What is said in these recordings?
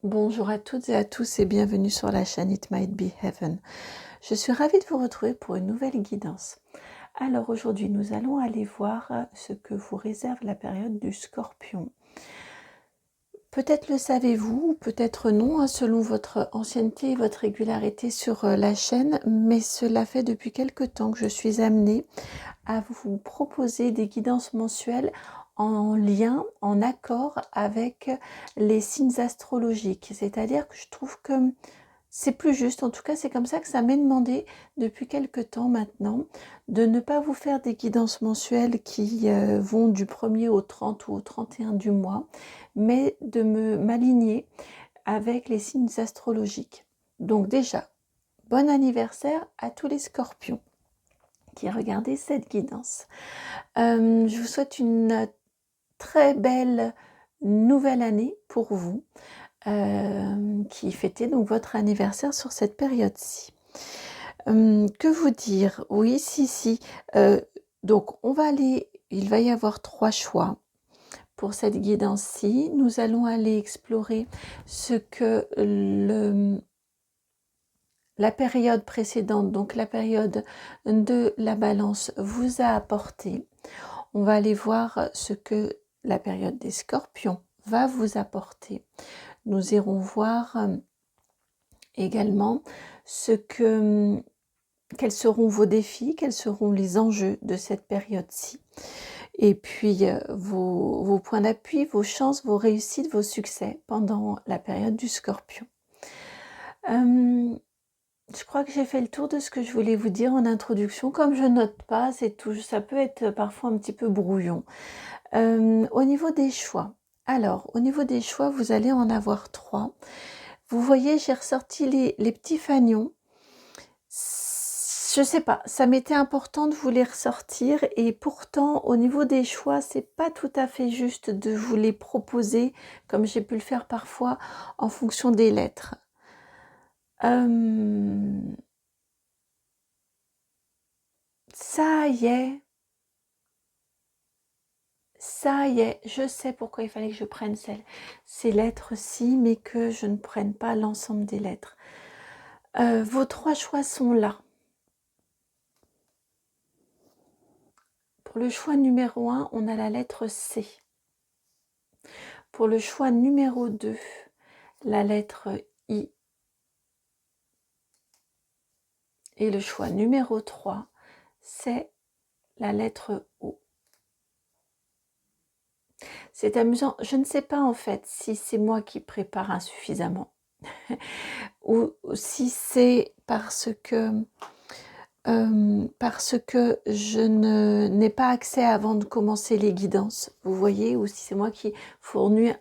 Bonjour à toutes et à tous et bienvenue sur la chaîne It Might Be Heaven. Je suis ravie de vous retrouver pour une nouvelle guidance. Alors aujourd'hui, nous allons aller voir ce que vous réserve la période du Scorpion. Peut-être le savez-vous, ou peut-être non, selon votre ancienneté et votre régularité sur la chaîne, mais cela fait depuis quelque temps que je suis amenée à vous proposer des guidances mensuelles en lien, en accord avec les signes astrologiques. C'est-à-dire que je trouve que c'est plus juste, en tout cas c'est comme ça que ça m'est demandé depuis quelque temps maintenant, de ne pas vous faire des guidances mensuelles qui vont du 1er au 30 ou au 31 du mois, mais de m'aligner avec les signes astrologiques. Donc déjà, bon anniversaire à tous les scorpions qui regardez cette guidance. Je vous souhaite une très belle nouvelle année pour vous, qui fêtez donc votre anniversaire sur cette période-ci. Que vous dire? Oui, si. Donc on va aller, il va y avoir 3 choix pour cette guidance-ci. Nous allons aller explorer ce que la période précédente, donc la période de la balance, vous a apporté. On va aller voir ce que la période des scorpions va vous apporter. Nous irons voir également quels seront vos défis, quels seront les enjeux de cette période-ci. Et puis vos points d'appui, vos chances, vos réussites, vos succès pendant la période du Scorpion. Je crois que j'ai fait le tour de ce que je voulais vous dire en introduction. Comme je note pas, ça peut être parfois un petit peu brouillon. Au niveau des choix. Alors, au niveau des choix, vous allez en avoir 3. Vous voyez, j'ai ressorti les petits fanions. Je sais pas, ça m'était important de vous les ressortir et pourtant, au niveau des choix, c'est pas tout à fait juste de vous les proposer comme j'ai pu le faire parfois en fonction des lettres. Ça y est, je sais pourquoi il fallait que je prenne ces lettres-ci, mais que je ne prenne pas l'ensemble des lettres. Vos 3 choix sont là. Pour le choix numéro 1, on a la lettre C. Pour le choix numéro 2, la lettre I. Et le choix numéro 3, c'est la lettre O. C'est amusant, je ne sais pas en fait si c'est moi qui prépare insuffisamment ou si c'est parce que je n'ai pas accès avant de commencer les guidances, vous voyez, ou si c'est moi qui fournis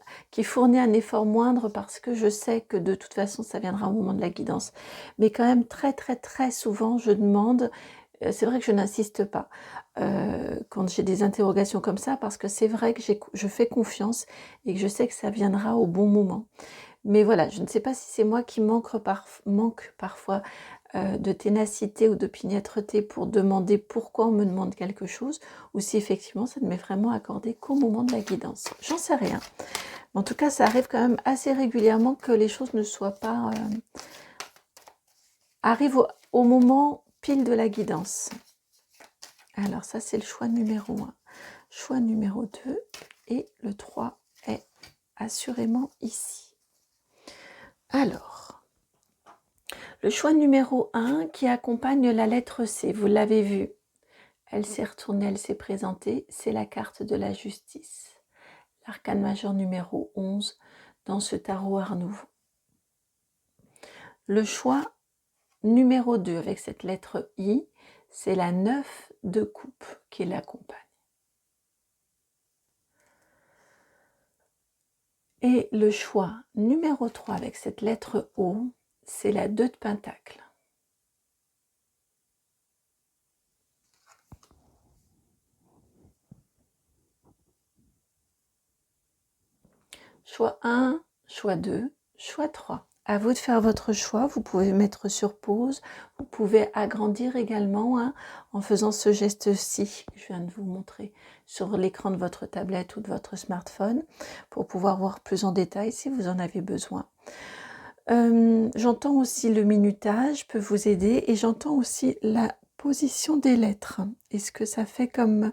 un effort moindre parce que je sais que de toute façon ça viendra au moment de la guidance. Mais quand même très souvent je demande, c'est vrai que je n'insiste pas quand j'ai des interrogations comme ça, parce que c'est vrai que je fais confiance et que je sais que ça viendra au bon moment. Mais voilà, je ne sais pas si c'est moi qui manque parfois de ténacité ou d'opiniâtreté pour demander pourquoi on me demande quelque chose, ou si effectivement ça ne m'est vraiment accordé qu'au moment de la guidance. J'en sais rien. En tout cas, ça arrive quand même assez régulièrement que les choses ne soient pas... arrivent au moment pile de la guidance. Alors ça, c'est le choix numéro 1. Choix numéro 2, et le 3 est assurément ici. Alors, le choix numéro 1 qui accompagne la lettre C, vous l'avez vu, elle s'est retournée, elle s'est présentée, c'est la carte de la justice. L'arcane majeur numéro 11 dans ce tarot Art Nouveau. Le choix numéro 2 avec cette lettre I, c'est la 9 de coupe qui l'accompagne. Et le choix numéro 3 avec cette lettre O, c'est la 2 de pentacle. Choix 1, choix 2, choix 3. À vous de faire votre choix. Vous pouvez mettre sur pause. Vous pouvez agrandir également hein, en faisant ce geste-ci que je viens de vous montrer sur l'écran de votre tablette ou de votre smartphone pour pouvoir voir plus en détail si vous en avez besoin. J'entends aussi le minutage peut vous aider et j'entends aussi la position des lettres et ce que ça fait comme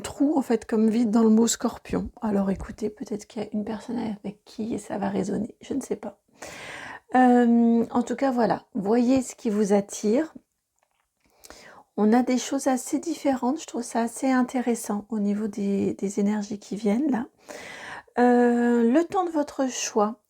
trou, en fait, comme vide dans le mot scorpion. Alors écoutez, peut-être qu'il y a une personne avec qui ça va résonner, je ne sais pas. En tout cas, voilà, voyez ce qui vous attire. On a des choses assez différentes, je trouve ça assez intéressant au niveau des énergies qui viennent là. Le temps de votre choix,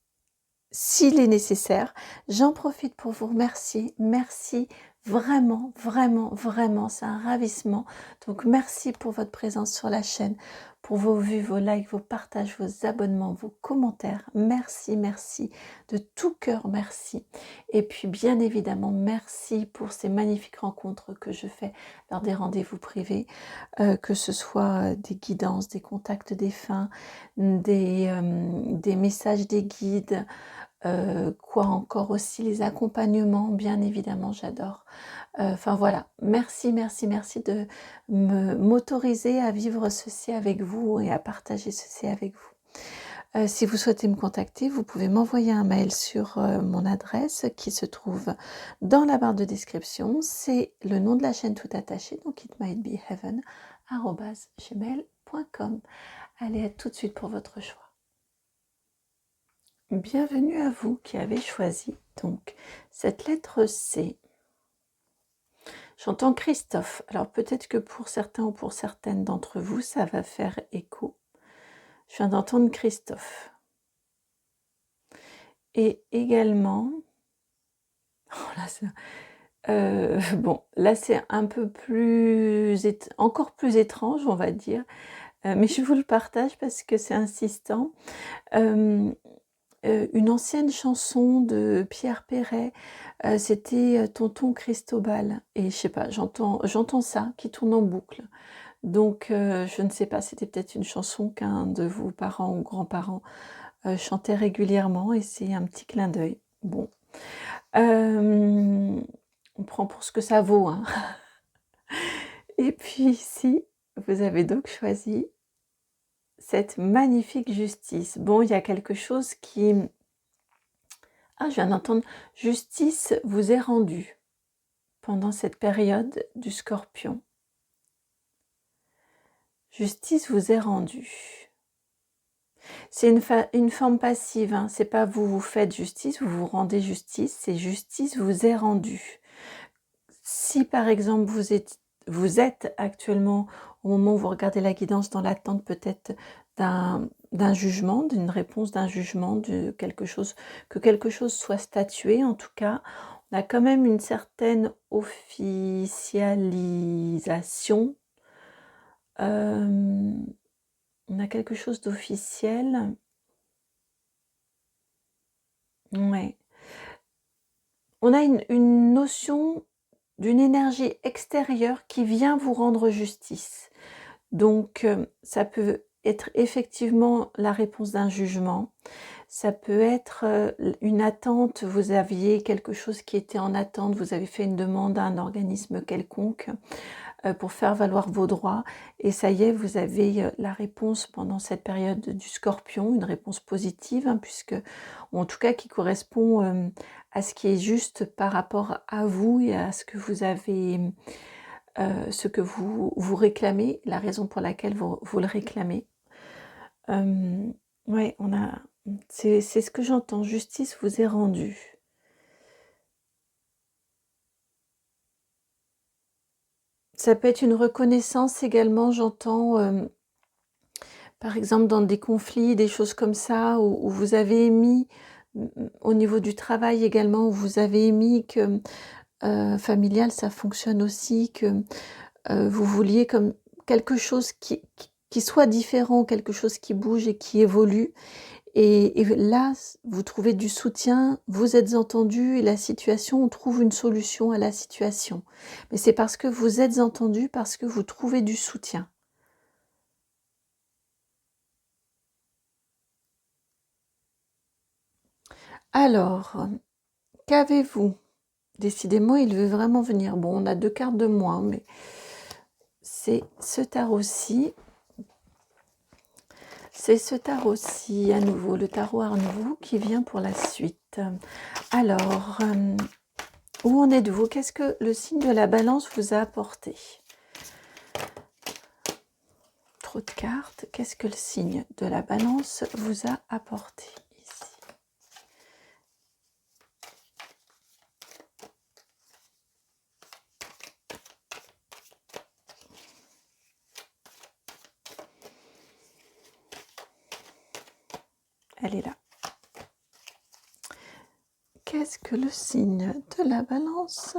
s'il est nécessaire, j'en profite pour vous remercier. Merci vraiment, vraiment, vraiment, c'est un ravissement. Donc merci pour votre présence sur la chaîne, pour vos vues, vos likes, vos partages, vos abonnements, vos commentaires. Merci, merci, de tout cœur, merci. Et puis bien évidemment, merci pour ces magnifiques rencontres que je fais lors des rendez-vous privés, que ce soit des guidances, des contacts défunts, des messages des guides, quoi encore aussi, les accompagnements, bien évidemment, j'adore. Enfin voilà, merci, merci, merci de m'autoriser à vivre ceci avec vous et à partager ceci avec vous. Si vous souhaitez me contacter, vous pouvez m'envoyer un mail sur mon adresse qui se trouve dans la barre de description. C'est le nom de la chaîne tout attaché, donc itmightbeheaven@gmail.com. Allez, à tout de suite pour votre choix. Bienvenue à vous qui avez choisi donc cette lettre C. J'entends Christophe. Alors peut-être que pour certains ou pour certaines d'entre vous, ça va faire écho. Je viens d'entendre Christophe. Et également, oh là, bon, là c'est un peu plus, encore plus étrange, on va dire, mais je vous le partage parce que c'est insistant. Une ancienne chanson de Pierre Perret, c'était Tonton Cristobal et je sais pas, j'entends ça qui tourne en boucle. Donc je ne sais pas, c'était peut-être une chanson qu'un de vos parents ou grands-parents chantait régulièrement et c'est un petit clin d'œil. Bon, on prend pour ce que ça vaut, hein. Et puis ici, vous avez donc choisi cette magnifique justice. Bon, il y a quelque chose qui... Ah, je viens d'entendre « Justice vous est rendue » pendant cette période du Scorpion. Justice vous est rendue. C'est une forme passive, hein. C'est pas vous faites justice, vous vous rendez justice, c'est justice vous est rendue. Si par exemple vous êtes actuellement, au moment où vous regardez la guidance, dans l'attente peut-être d'un jugement, d'une réponse d'un jugement, de quelque chose, que quelque chose soit statué, en tout cas, on a quand même une certaine officialisation. On a quelque chose d'officiel. Ouais. On a une notion d'une énergie extérieure qui vient vous rendre justice. Donc, ça peut être effectivement la réponse d'un jugement. Ça peut être une attente, vous aviez quelque chose qui était en attente, vous avez fait une demande à un organisme quelconque pour faire valoir vos droits. Et ça y est, vous avez la réponse pendant cette période du Scorpion, une réponse positive, hein, puisque, ou en tout cas qui correspond à ce qui est juste par rapport à vous et à ce que vous avez, ce que vous réclamez, la raison pour laquelle vous le réclamez. Ouais, c'est ce que j'entends, justice vous est rendue. Ça peut être une reconnaissance également, j'entends, par exemple dans des conflits, des choses comme ça, où vous avez émis, au niveau du travail également, où vous avez émis que familial, ça fonctionne aussi, que vous vouliez comme quelque chose qui soit différent, quelque chose qui bouge et qui évolue. Et là, vous trouvez du soutien, vous êtes entendu et la situation, on trouve une solution à la situation. Mais c'est parce que vous êtes entendu, parce que vous trouvez du soutien. Alors, qu'avez-vous? Décidément, il veut vraiment venir. Bon, on a 2 cartes de moins, mais c'est ce tarot-ci. C'est ce tarot-ci, à nouveau, le tarot Art Nouveau, qui vient pour la suite. Alors, où en êtes-vous? Qu'est-ce que le signe de la balance vous a apporté? Trop de cartes. Qu'est-ce que le signe de la balance vous a apporté ici? Elle est là. Qu'est-ce que le signe de la balance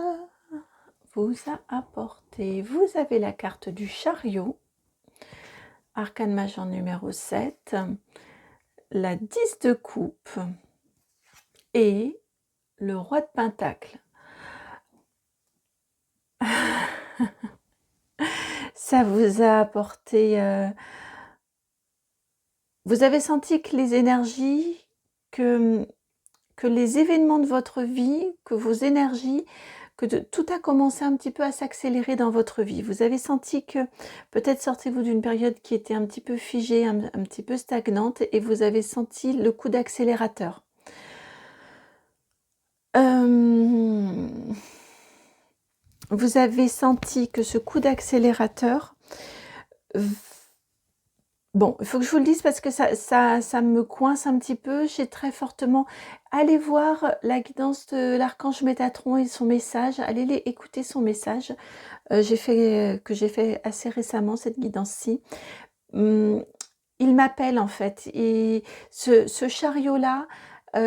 vous a apporté? Vous avez la carte du chariot, arcane majeur numéro 7, la 10 de coupe et le roi de pentacle. Ça vous a apporté... vous avez senti que les énergies, que les événements de votre vie, que vos énergies, tout a commencé un petit peu à s'accélérer dans votre vie. Vous avez senti que peut-être sortez-vous d'une période qui était un petit peu figée, un petit peu stagnante, et vous avez senti le coup d'accélérateur. Vous avez senti que ce coup d'accélérateur... Bon, il faut que je vous le dise parce que ça me coince un petit peu. J'ai très fortement... Allez voir la guidance de l'archange Métatron et son message. Allez écouter son message que j'ai fait assez récemment, cette guidance-ci. Il m'appelle en fait. Et ce chariot-là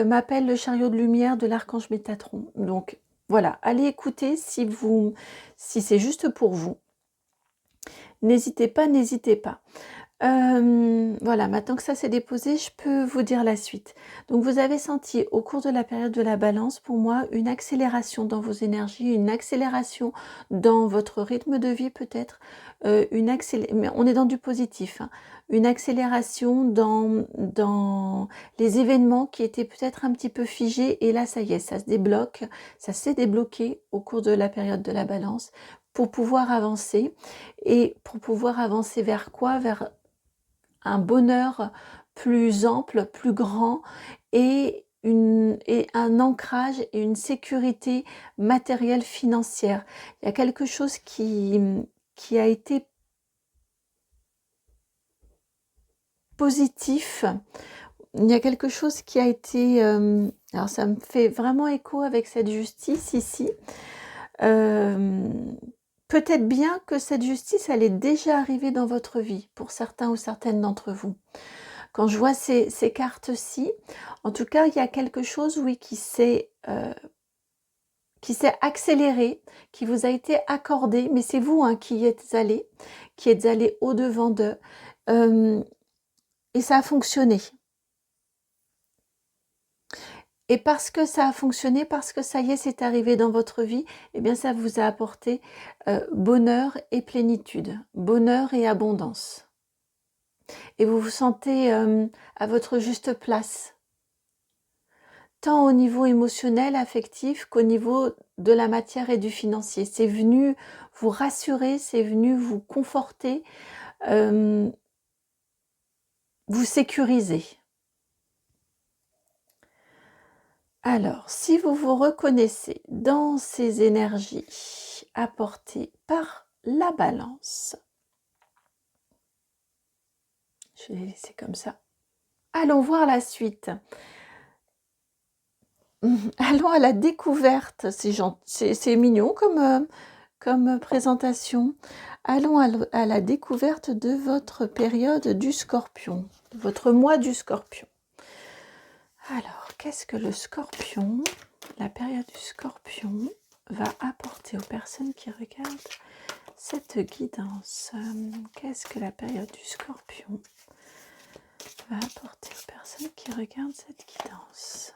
m'appelle le chariot de lumière de l'archange Métatron. Donc voilà, allez écouter si c'est juste pour vous. N'hésitez pas, n'hésitez pas. Voilà, maintenant que ça s'est déposé, je peux vous dire la suite. Donc vous avez senti au cours de la période de la balance, pour moi, une accélération dans vos énergies, une accélération dans votre rythme de vie peut-être, mais on est dans du positif, hein. Une accélération dans les événements qui étaient peut-être un petit peu figés, et là ça y est, ça se débloque, ça s'est débloqué au cours de la période de la balance pour pouvoir avancer. Et pour pouvoir avancer vers quoi? Vers un bonheur plus ample, plus grand, et un ancrage et une sécurité matérielle financière. Il y a quelque chose qui a été positif. Il y a quelque chose qui a été... alors ça me fait vraiment écho avec cette justice ici. Peut-être bien que cette justice, elle est déjà arrivée dans votre vie, pour certains ou certaines d'entre vous. Quand je vois ces cartes-ci, en tout cas, il y a quelque chose, oui, qui s'est accéléré, qui vous a été accordé, mais c'est vous hein, qui êtes allé au-devant d'eux, et ça a fonctionné. Et parce que ça a fonctionné, parce que ça y est, c'est arrivé dans votre vie, eh bien ça vous a apporté bonheur et plénitude, bonheur et abondance. Et vous vous sentez à votre juste place, tant au niveau émotionnel, affectif, qu'au niveau de la matière et du financier. C'est venu vous rassurer, c'est venu vous conforter, vous sécuriser. Alors, si vous vous reconnaissez dans ces énergies apportées par la balance, je vais les laisser comme ça. Allons voir la suite. Allons à la découverte. C'est mignon comme présentation. Allons à la découverte de votre période du Scorpion, de votre mois du Scorpion. Alors, qu'est-ce que le Scorpion, la période du Scorpion, va apporter aux personnes qui regardent cette guidance? Qu'est-ce que la période du Scorpion va apporter aux personnes qui regardent cette guidance?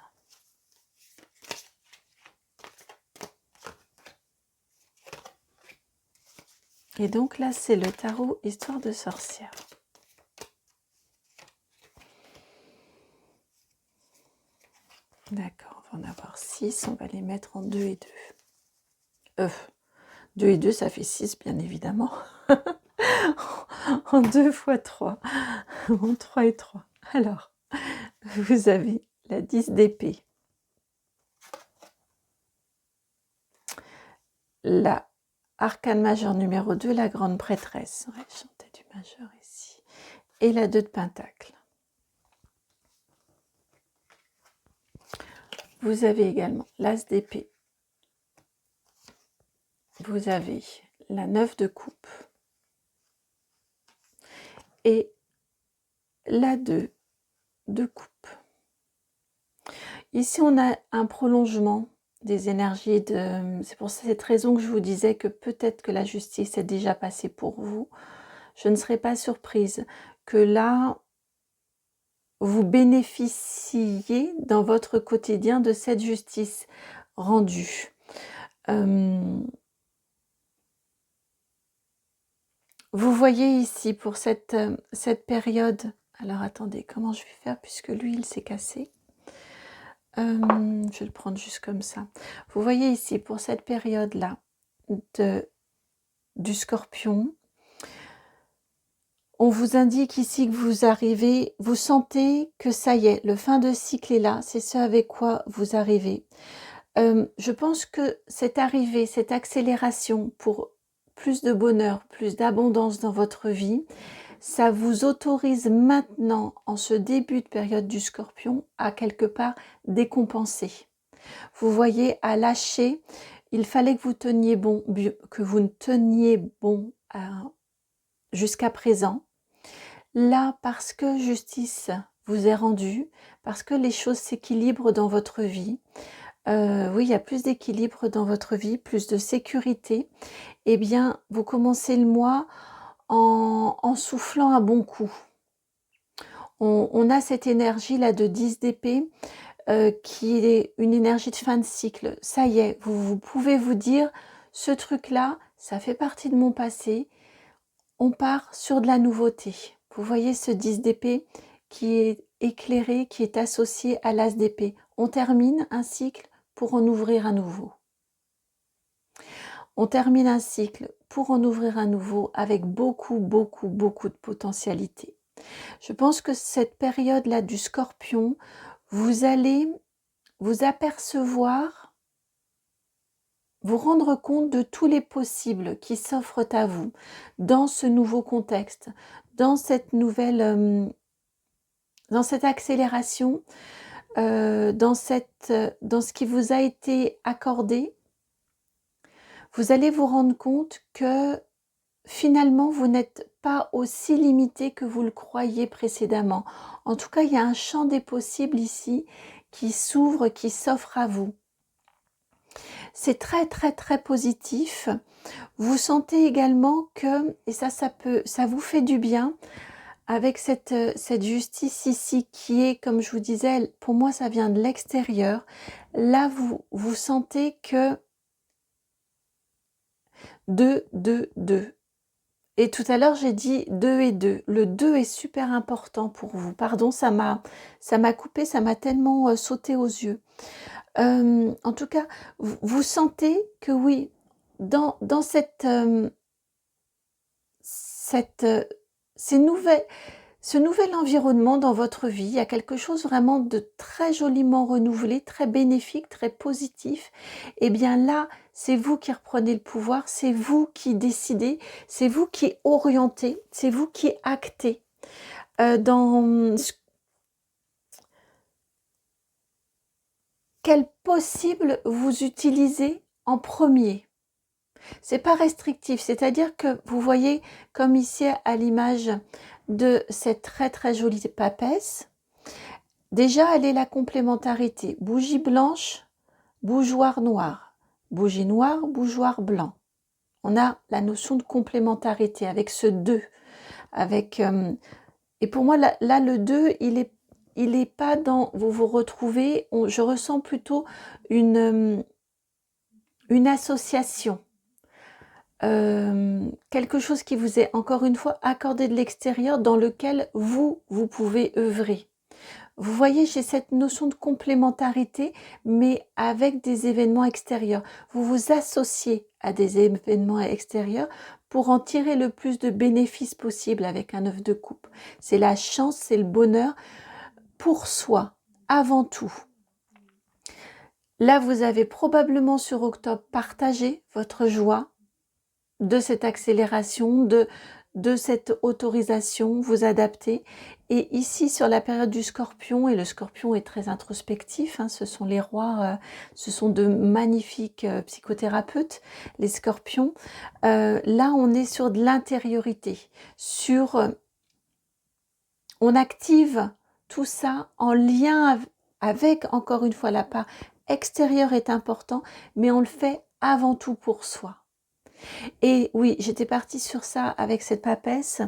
Et donc là, c'est le tarot Histoire de sorcière. D'accord, on va en avoir 6, on va les mettre en 2 et 2. 2 et 2, ça fait 6, bien évidemment. En 2 fois 3, en 3 et 3. Alors, vous avez la 10 d'épée, la arcane majeure numéro 2, la grande prêtresse. Ouais, chanter du majeur ici. Et la 2 de pentacle. Vous avez également l'as d'épée. Vous avez la 9 de coupe. Et la 2 de coupe. Ici, on a un prolongement des énergies de... C'est pour cette raison que je vous disais que peut-être que la justice est déjà passée pour vous. Je ne serais pas surprise que là, vous bénéficiez dans votre quotidien de cette justice rendue. Vous voyez ici pour cette période... Alors attendez, comment je vais faire puisque lui, il s'est cassé. Je vais le prendre juste comme ça. Vous voyez ici, pour cette période-là du Scorpion, on vous indique ici que vous arrivez, vous sentez que ça y est, le fin de cycle est là, c'est ce avec quoi vous arrivez. Je pense que cette arrivée, cette accélération pour plus de bonheur, plus d'abondance dans votre vie, ça vous autorise maintenant, en ce début de période du Scorpion, à quelque part décompenser. Vous voyez, à lâcher, il fallait que vous teniez bon, que vous ne teniez bon jusqu'à présent. Là, parce que justice vous est rendue, parce que les choses s'équilibrent dans votre vie, oui, il y a plus d'équilibre dans votre vie, plus de sécurité, eh bien, vous commencez le mois en soufflant un bon coup. On a cette énergie-là de 10 d'épée, qui est une énergie de fin de cycle. Ça y est, vous pouvez vous dire, ce truc-là, ça fait partie de mon passé, on part sur de la nouveauté. Vous voyez ce 10 d'épée qui est éclairé, qui est associé à l'as d'épée. On termine un cycle pour en ouvrir un nouveau. On termine un cycle pour en ouvrir un nouveau avec beaucoup, beaucoup, beaucoup de potentialité. Je pense que cette période-là du Scorpion, vous allez vous apercevoir, vous rendre compte de tous les possibles qui s'offrent à vous dans ce nouveau contexte, dans cette nouvelle, dans cette accélération, dans ce qui vous a été accordé. Vous allez vous rendre compte que finalement, vous n'êtes pas aussi limité que vous le croyiez précédemment. En tout cas, il y a un champ des possibles ici qui s'ouvre, qui s'offre à vous. C'est très, très, très positif. Vous sentez également que, et ça vous fait du bien, avec cette justice ici qui est, comme je vous disais, pour moi, ça vient de l'extérieur. Là, vous sentez que 2, 2, 2. Et tout à l'heure, j'ai dit 2 et 2. Le 2 est super important pour vous. Pardon, ça m'a coupé, ça m'a tellement sauté aux yeux. En tout cas, vous sentez que oui, dans ce nouvel environnement dans votre vie, il y a quelque chose vraiment de très joliment renouvelé, très bénéfique, très positif. Et bien là, c'est vous qui reprenez le pouvoir, c'est vous qui décidez, c'est vous qui orientez, c'est vous qui actez dans quel possible vous utilisez en premier. C'est pas restrictif, c'est-à-dire que vous voyez, comme ici à l'image de cette très très jolie papesse, déjà elle est la complémentarité. Bougie blanche, bougeoir noir. Bougie noire, bougeoir blanc. On a la notion de complémentarité avec ce 2. Et pour moi, là le 2, il est pas dans... Vous vous retrouvez, je ressens plutôt une association. Quelque chose qui vous est encore une fois accordé de l'extérieur dans lequel vous pouvez œuvrer. Vous voyez, j'ai cette notion de complémentarité, mais avec des événements extérieurs. Vous vous associez à des événements extérieurs pour en tirer le plus de bénéfices possible avec un 9 de coupe. C'est la chance, c'est le bonheur pour soi, avant tout. Là, vous avez probablement sur octobre partagé votre joie de cette accélération, de cette autorisation, vous adapter. Et ici, sur la période du Scorpion, et le Scorpion est très introspectif, ce sont les rois, ce sont de magnifiques psychothérapeutes, les Scorpions. Là, on est sur de l'intériorité, on active tout ça en lien avec, encore une fois, la part extérieure est important, mais on le fait avant tout pour soi. Et oui, j'étais partie sur ça avec cette papesse.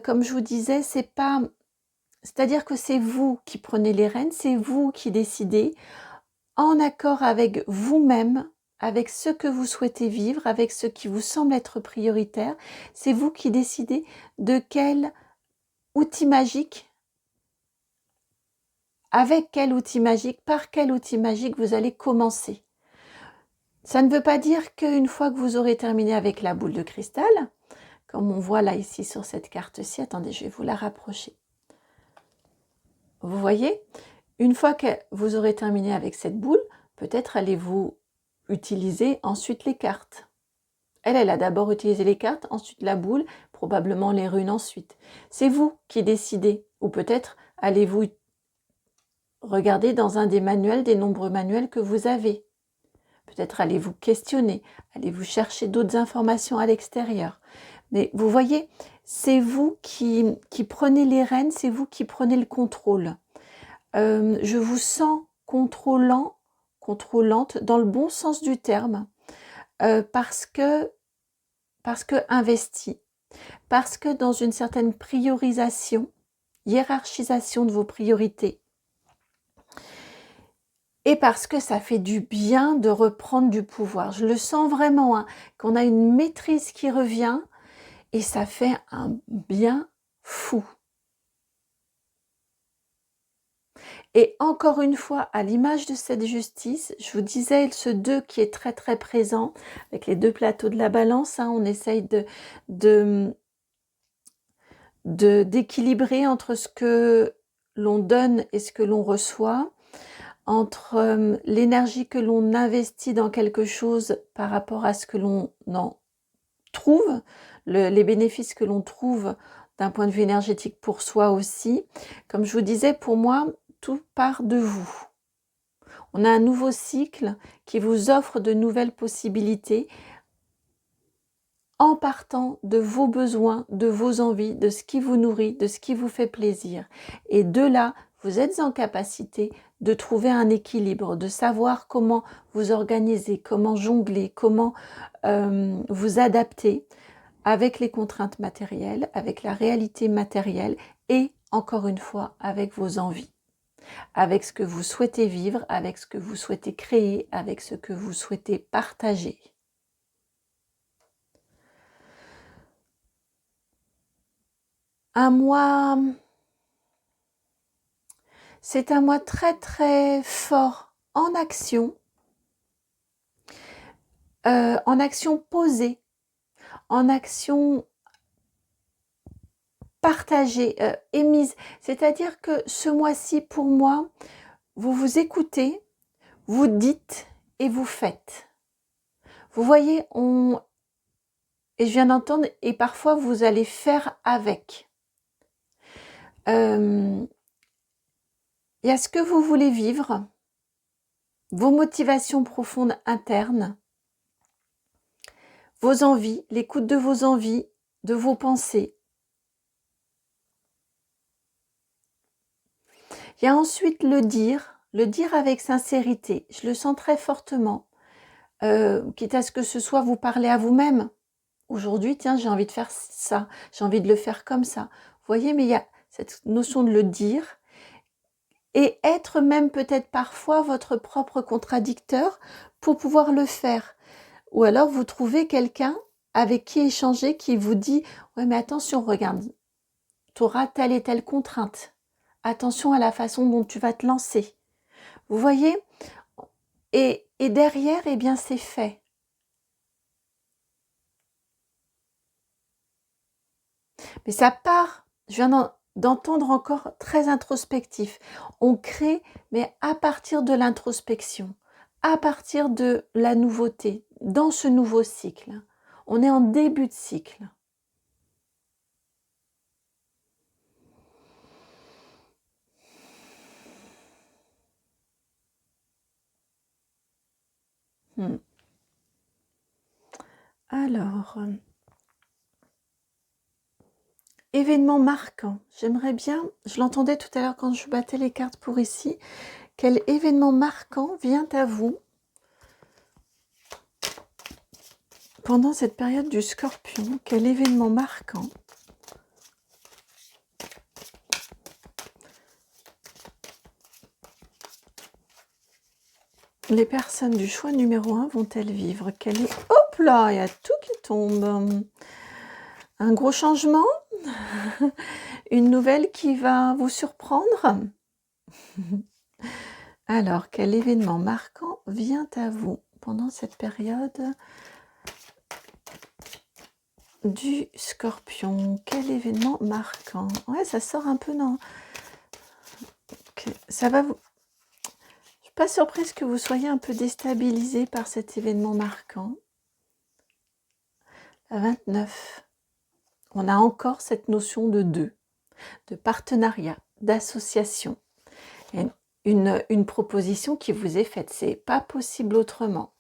Comme je vous disais, c'est-à-dire que c'est vous qui prenez les rênes, c'est vous qui décidez, en accord avec vous-même, avec ce que vous souhaitez vivre, avec ce qui vous semble être prioritaire. C'est vous qui décidez de quel outil magique, avec quel outil magique, par quel outil magique vous allez commencer. Ça ne veut pas dire qu'une fois que vous aurez terminé avec la boule de cristal, comme on voit là ici sur cette carte-ci, attendez, je vais vous la rapprocher. Vous voyez, une fois que vous aurez terminé avec cette boule, peut-être allez-vous utiliser ensuite les cartes. Elle a d'abord utilisé les cartes, ensuite la boule, probablement les runes ensuite. C'est vous qui décidez, ou peut-être allez-vous regarder dans un des manuels, des nombreux manuels que vous avez. Peut-être allez-vous questionner, allez-vous chercher d'autres informations à l'extérieur. Mais vous voyez, c'est vous qui prenez les rênes, c'est vous qui prenez le contrôle. Je vous sens contrôlante dans le bon sens du terme, parce que investi, parce que dans une certaine priorisation, hiérarchisation de vos priorités, et parce que ça fait du bien de reprendre du pouvoir. Je le sens vraiment, qu'on a une maîtrise qui revient, et ça fait un bien fou. Et encore une fois, à l'image de cette justice, je vous disais ce 2 qui est très très présent, avec les deux plateaux de la balance, on essaye d'équilibrer entre ce que l'on donne et ce que l'on reçoit, entre l'énergie que l'on investit dans quelque chose par rapport à ce que l'on en trouve, les bénéfices que l'on trouve d'un point de vue énergétique pour soi aussi. Comme je vous disais, pour moi, tout part de vous. On a un nouveau cycle qui vous offre de nouvelles possibilités en partant de vos besoins, de vos envies, de ce qui vous nourrit, de ce qui vous fait plaisir. Et de là, vous êtes en capacité de trouver un équilibre, de savoir comment vous organiser, comment jongler, comment vous adapter avec les contraintes matérielles, avec la réalité matérielle et, encore une fois, avec vos envies, avec ce que vous souhaitez vivre, avec ce que vous souhaitez créer, avec ce que vous souhaitez partager. Un mois, c'est un mois très très fort en action posée, en action partagée, émise. C'est-à-dire que ce mois-ci, pour moi, vous vous écoutez, vous dites et vous faites. Vous voyez, et je viens d'entendre, et parfois vous allez faire avec. Il y a ce que vous voulez vivre, vos motivations profondes internes, vos envies, l'écoute de vos envies, de vos pensées. Il y a ensuite le dire avec sincérité. Je le sens très fortement, quitte à ce que ce soit vous parler à vous-même. Aujourd'hui, tiens, j'ai envie de faire ça, j'ai envie de le faire comme ça. Vous voyez, mais il y a cette notion de le dire et être même peut-être parfois votre propre contradicteur pour pouvoir le faire. Ou alors vous trouvez quelqu'un avec qui échanger qui vous dit « Ouais, mais attention, regarde, tu auras telle et telle contrainte. attention à la façon dont tu vas te lancer. Vous voyez? Et derrière, eh bien, c'est fait. Mais ça part, je viens d'entendre encore très introspectif. On crée, mais à partir de l'introspection, à partir de la nouveauté, dans ce nouveau cycle. On est en début de cycle. Alors, événement marquant. J'aimerais bien, je l'entendais tout à l'heure quand je battais les cartes pour ici, quel événement marquant vient à vous pendant cette période du Scorpion? Quel événement marquant? Les personnes du choix numéro 1 vont-elles vivre? Hop là, il y a tout qui tombe. Un gros changement? Une nouvelle qui va vous surprendre? Alors, quel événement marquant vient à vous pendant cette période du Scorpion? Quel événement marquant? Ouais, ça sort un peu, non? Okay. Ça va vous... Je suis pas surprise que vous soyez un peu déstabilisé par cet événement marquant. La 29. On a encore cette notion de deux, de partenariat, d'association. Une proposition qui vous est faite, c'est pas possible autrement.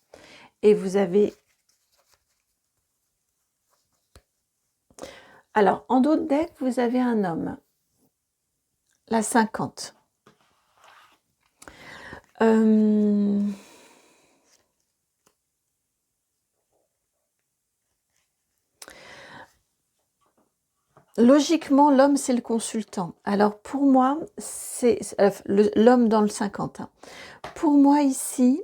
Et vous avez... Alors, en d'autres decks, vous avez un homme. La 50. Logiquement, l'homme, c'est le consultant. Alors, pour moi, c'est l'homme dans le 50. Hein. Pour moi, ici,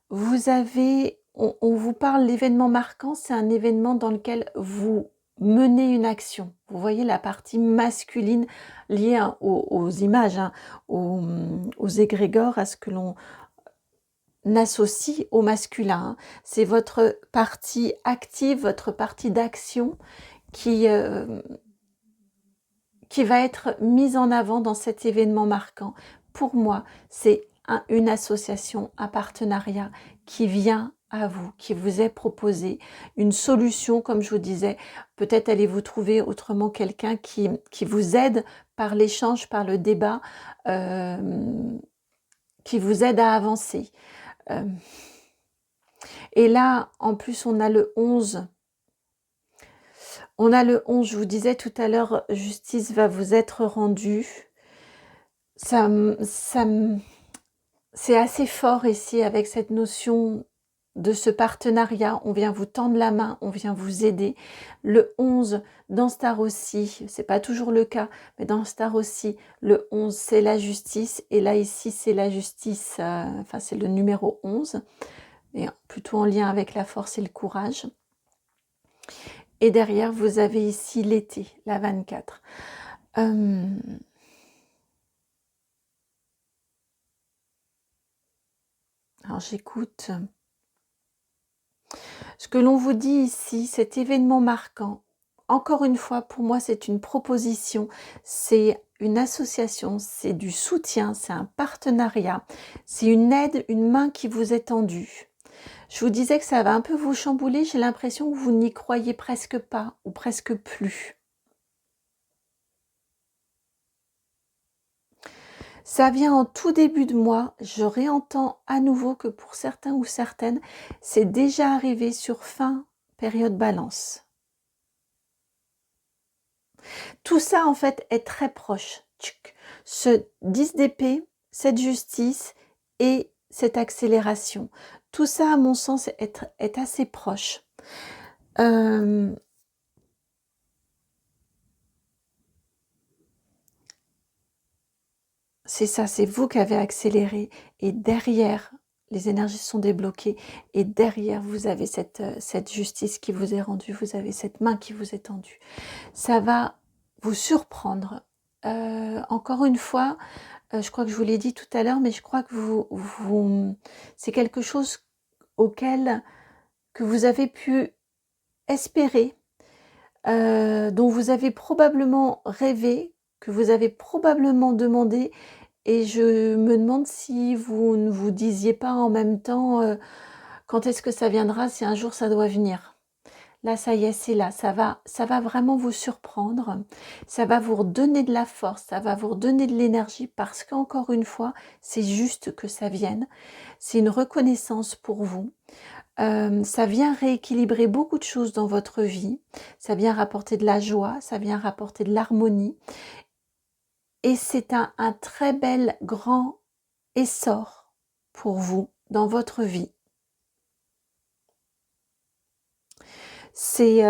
vous avez... On vous parle l'événement marquant, c'est un événement dans lequel vous menez une action. Vous voyez la partie masculine liée aux images, hein, aux égrégores, à ce que l'on associe au masculin. Hein. C'est votre partie active, votre partie d'action qui va être mise en avant dans cet événement marquant. Pour moi, c'est une association, un partenariat qui vient à vous, qui vous est proposé, une solution, comme je vous disais, peut-être allez-vous trouver autrement quelqu'un qui vous aide par l'échange, par le débat, qui vous aide à avancer. Et là, en plus, on a le 11. On a le 11, je vous disais tout à l'heure, justice va vous être rendue. C'est assez fort ici avec cette notion de ce partenariat. On vient vous tendre la main, on vient vous aider. Le 11, dans Star aussi, c'est pas toujours le cas, mais dans Star aussi, le 11, c'est la justice. Et là, ici, c'est la justice, enfin, c'est le numéro 11, et plutôt en lien avec la force et le courage. Et derrière, vous avez ici l'été, la 24. Alors, j'écoute. Ce que l'on vous dit ici, cet événement marquant, encore une fois, pour moi, c'est une proposition, c'est une association, c'est du soutien, c'est un partenariat, c'est une aide, une main qui vous est tendue. Je vous disais que ça va un peu vous chambouler, j'ai l'impression que vous n'y croyez presque pas ou presque plus. Ça vient en tout début de mois, je réentends à nouveau que pour certains ou certaines, c'est déjà arrivé sur fin période balance. Tout ça, en fait, est très proche. Ce 10 d'épée, cette justice et cette accélération. Tout ça, à mon sens, est assez proche. C'est ça, c'est vous qui avez accéléré. Et derrière, les énergies sont débloquées. Et derrière, vous avez cette justice qui vous est rendue. Vous avez cette main qui vous est tendue. Ça va vous surprendre. encore une fois, je crois que je vous l'ai dit tout à l'heure, mais je crois que c'est quelque chose auquel que vous avez pu espérer, dont vous avez probablement rêvé, que vous avez probablement demandé, et je me demande si vous ne vous disiez pas en même temps, quand est-ce que ça viendra, si un jour ça doit venir. Là, ça y est, c'est là, ça va vraiment vous surprendre, ça va vous redonner de la force, ça va vous redonner de l'énergie, parce qu'encore une fois, c'est juste que ça vienne. C'est une reconnaissance pour vous. Ça vient rééquilibrer beaucoup de choses dans votre vie, ça vient rapporter de la joie, ça vient rapporter de l'harmonie, et c'est un très bel grand essor pour vous dans votre vie. C'est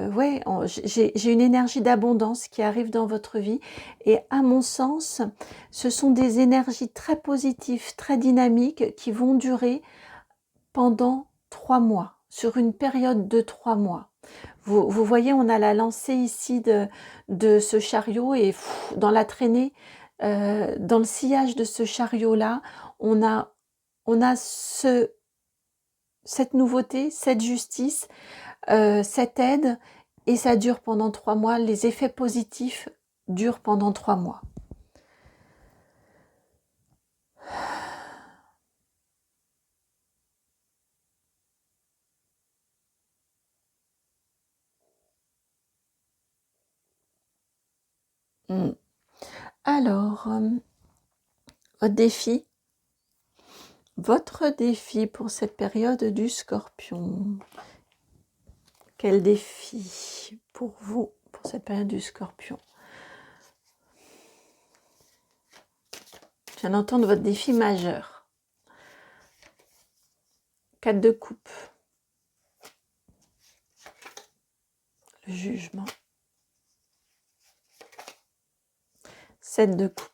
ouais, j'ai une énergie d'abondance qui arrive dans votre vie, et à mon sens, ce sont des énergies très positives, très dynamiques, qui vont durer pendant 3 mois, sur une période de 3 mois. Vous voyez, on a la lancée ici de ce chariot, et dans la traînée, dans le sillage de ce chariot-là, on a cette nouveauté, cette justice, cette aide, et ça dure pendant 3 mois. Les effets positifs durent pendant 3 mois. Alors, votre défi pour cette période du Scorpion. Quel défi pour vous, pour cette période du Scorpion? Je viens d'entendre votre défi majeur. 4 de coupe. Le jugement. 7 de coupe.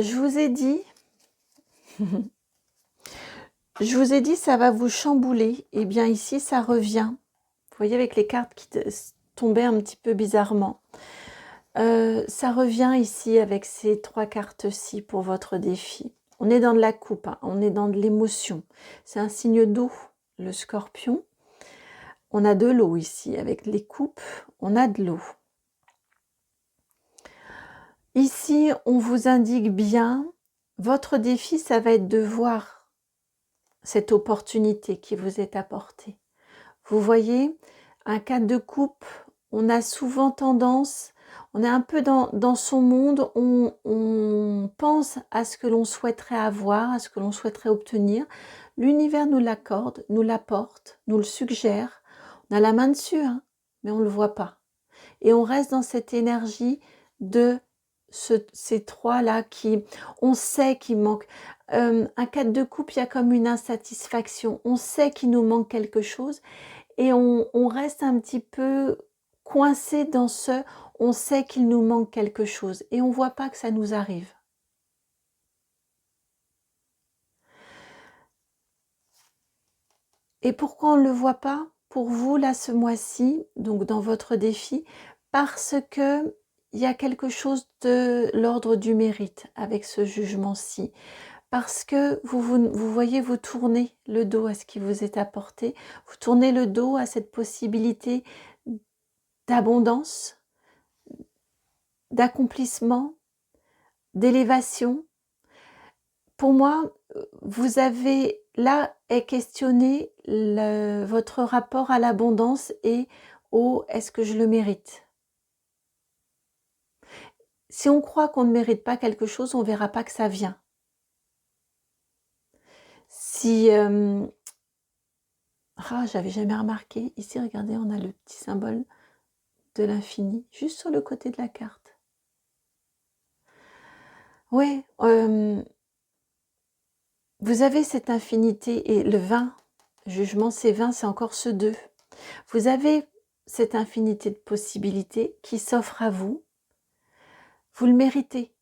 Je vous ai dit, ça va vous chambouler. Et bien ici, ça revient. Vous voyez, avec les cartes qui tombaient un petit peu bizarrement. Ça revient ici avec ces 3 cartes-ci pour votre défi. On est dans de la coupe, hein, on est dans de l'émotion. C'est un signe d'eau, le Scorpion. On a de l'eau ici, avec les coupes, on a de l'eau. Ici, on vous indique bien, votre défi, ça va être de voir cette opportunité qui vous est apportée. Vous voyez, un 4 de coupe, on a souvent tendance, on est un peu dans son monde, on pense à ce que l'on souhaiterait avoir, à ce que l'on souhaiterait obtenir. L'univers nous l'accorde, nous l'apporte, nous le suggère. On a la main dessus, hein, mais on ne le voit pas. Et on reste dans cette énergie de ces 3-là qui, on sait qu'il manque. Un 4 de coupe, il y a comme une insatisfaction. On sait qu'il nous manque quelque chose, et on reste un petit peu coincé dans on sait qu'il nous manque quelque chose, et on ne voit pas que ça nous arrive. Et pourquoi on ne le voit pas pour vous là ce mois-ci, donc dans votre défi? Parce que il y a quelque chose de l'ordre du mérite avec ce jugement-ci. Parce que vous voyez, vous tournez le dos à ce qui vous est apporté, vous tournez le dos à cette possibilité d'abondance, d'accomplissement, d'élévation. Pour moi, vous avez là est questionné votre rapport à l'abondance et au est-ce que je le mérite? Si on croit qu'on ne mérite pas quelque chose, on ne verra pas que ça vient. Si j'avais jamais remarqué, ici regardez, on a le petit symbole de l'infini juste sur le côté de la carte. Ouais, vous avez cette infinité, et le 20, jugement c'est 20, c'est encore ce 2. Vous avez cette infinité de possibilités qui s'offre à vous. Vous le méritez.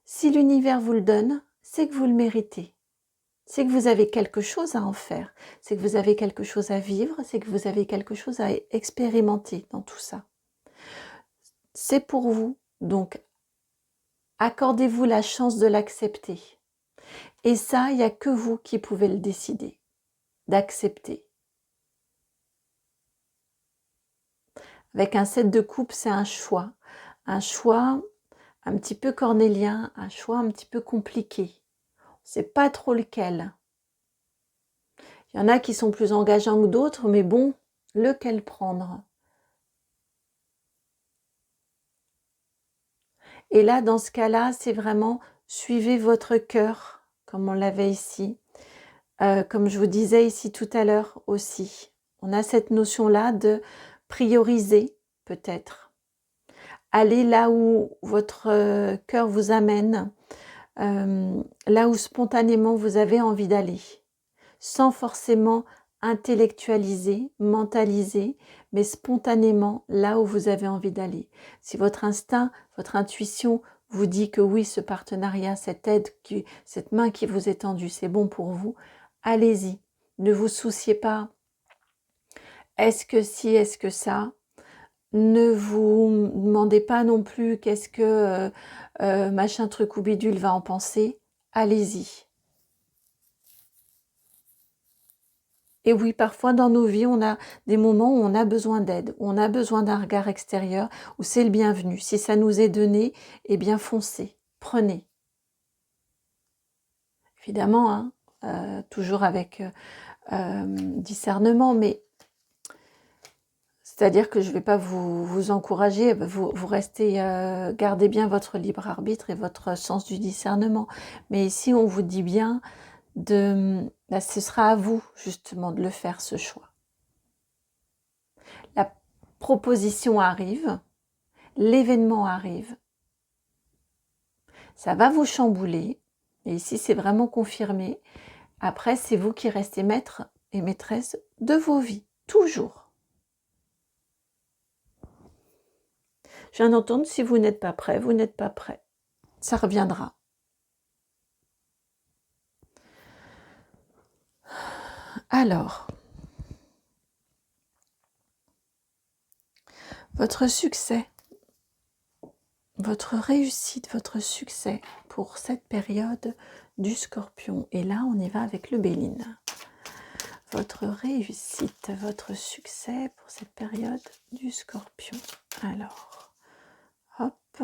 Si l'univers vous le donne, c'est que vous le méritez. c'est que vous avez quelque chose à en faire, c'est que vous avez quelque chose à vivre, c'est que vous avez quelque chose à expérimenter dans tout ça. C'est pour vous, donc accordez-vous la chance de l'accepter. Et ça, il n'y a que vous qui pouvez le décider, d'accepter. Avec un 7 de coupe, c'est un choix un petit peu cornélien, un choix un petit peu compliqué. On ne sait pas trop lequel. Il y en a qui sont plus engageants que d'autres, mais bon, lequel prendre? Et là, dans ce cas-là, c'est vraiment suivez votre cœur, comme on l'avait ici. Comme je vous disais ici tout à l'heure aussi. On a cette notion-là de prioriser, peut-être. Aller là où votre cœur vous amène, là où spontanément vous avez envie d'aller, sans forcément intellectualiser, mentaliser, mais spontanément là où vous avez envie d'aller. Si votre instinct, votre intuition vous dit que oui, ce partenariat, cette aide, cette main qui vous est tendue, c'est bon pour vous, allez-y. Ne vous souciez pas. Est-ce que si, est-ce que ça? Ne vous demandez pas non plus qu'est-ce que machin truc ou bidule va en penser. Allez-y. Et oui, parfois dans nos vies, on a des moments où on a besoin d'aide, où on a besoin d'un regard extérieur, où c'est le bienvenu. Si ça nous est donné, eh bien foncez, prenez. Évidemment, hein, toujours avec discernement, mais c'est-à-dire que je ne vais pas vous encourager, vous restez, gardez bien votre libre arbitre et votre sens du discernement. Mais ici, on vous dit bien, ce sera à vous justement de le faire, ce choix. La proposition arrive, l'événement arrive, ça va vous chambouler, et ici c'est vraiment confirmé. Après, c'est vous qui restez maître et maîtresse de vos vies, toujours. Je viens d'entendre, si vous n'êtes pas prêt, vous n'êtes pas prêt. Ça reviendra. Alors, votre succès, votre réussite, votre succès pour cette période du Scorpion. Et là, on y va avec le Béline. Votre réussite, votre succès pour cette période du Scorpion. Alors, hop.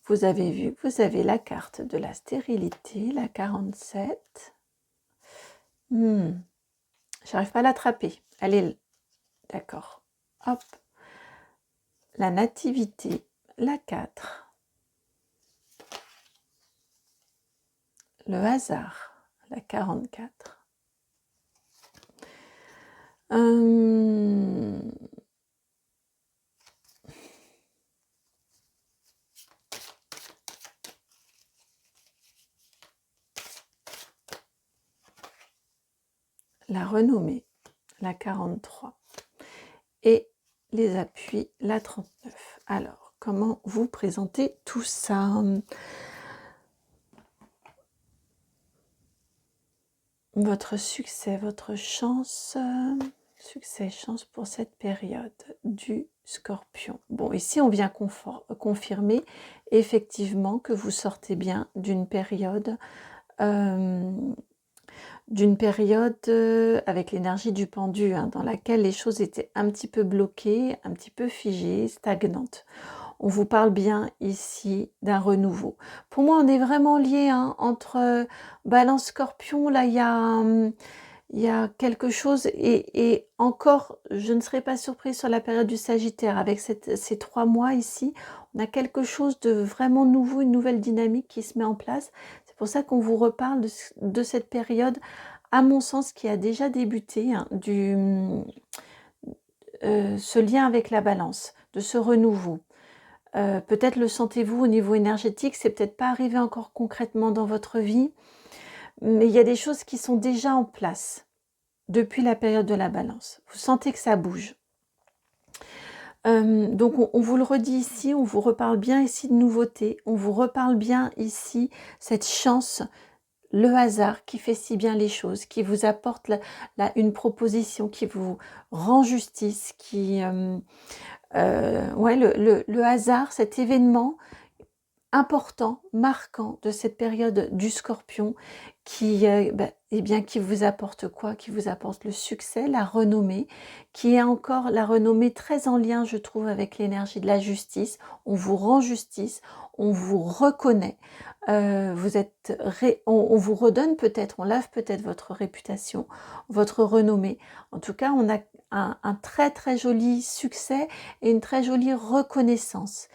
Vous avez vu, vous avez la carte de la stérilité, la 47. J'arrive pas à l'attraper. Elle est d'accord. Hop. La nativité, la 4. Le hasard, la 44. La renommée, la 43. Et les appuis, la 39. Alors, comment vous présentez tout ça? Votre succès, votre chance, succès, chance pour cette période du Scorpion. Bon, ici on vient confirmer effectivement que vous sortez bien d'une période avec l'énergie du pendu, hein, dans laquelle les choses étaient un petit peu bloquées, un petit peu figées, stagnantes. On vous parle bien ici d'un renouveau. Pour moi, on est vraiment lié, hein, entre Balance Scorpion, là il y a quelque chose, et encore, je ne serais pas surprise sur la période du Sagittaire, avec ces 3 mois ici, on a quelque chose de vraiment nouveau, une nouvelle dynamique qui se met en place. C'est pour ça qu'on vous reparle de cette période, à mon sens, qui a déjà débuté, hein, ce lien avec la balance, de ce renouveau. Peut-être le sentez-vous au niveau énergétique, c'est peut-être pas arrivé encore concrètement dans votre vie, mais il y a des choses qui sont déjà en place depuis la période de la balance. Vous sentez que ça bouge. Donc on vous le redit ici, on vous reparle bien ici de nouveauté, on vous reparle bien ici cette chance, le hasard qui fait si bien les choses, qui vous apporte une proposition, qui vous rend justice, ouais, le hasard, cet événement important, marquant de cette période du Scorpion eh bien, qui vous apporte quoi? Qui vous apporte le succès, la renommée, qui est encore la renommée très en lien, je trouve, avec l'énergie de la justice. On vous rend justice, on vous reconnaît, on vous redonne peut-être, on lave peut-être votre réputation, votre renommée. En tout cas, on a un très très joli succès et une très jolie reconnaissance.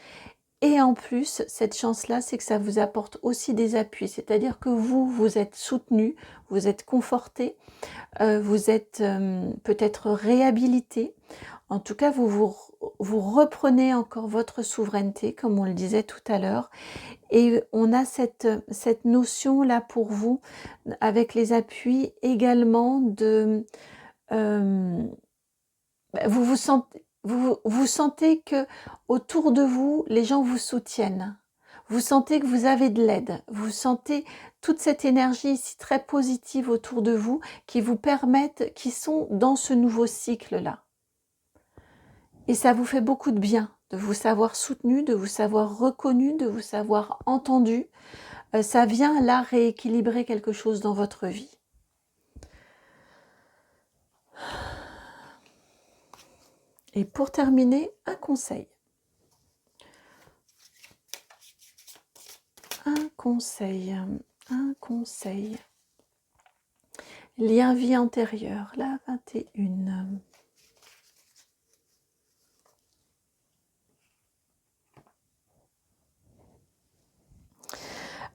Et en plus, cette chance-là, c'est que ça vous apporte aussi des appuis, c'est-à-dire que vous êtes soutenu, vous êtes conforté, vous êtes peut-être réhabilité. En tout cas, vous reprenez encore votre souveraineté, comme on le disait tout à l'heure. Et on a cette notion-là pour vous, avec les appuis également de... vous sentez que autour de vous, les gens vous soutiennent. Vous sentez que vous avez de l'aide. Vous sentez toute cette énergie ici très positive autour de vous qui vous permettent, qui sont dans ce nouveau cycle-là. Et ça vous fait beaucoup de bien de vous savoir soutenu, de vous savoir reconnu, de vous savoir entendu. Ça vient là rééquilibrer quelque chose dans votre vie. Et pour terminer, un conseil. Un conseil. Lien vie antérieure, la 21.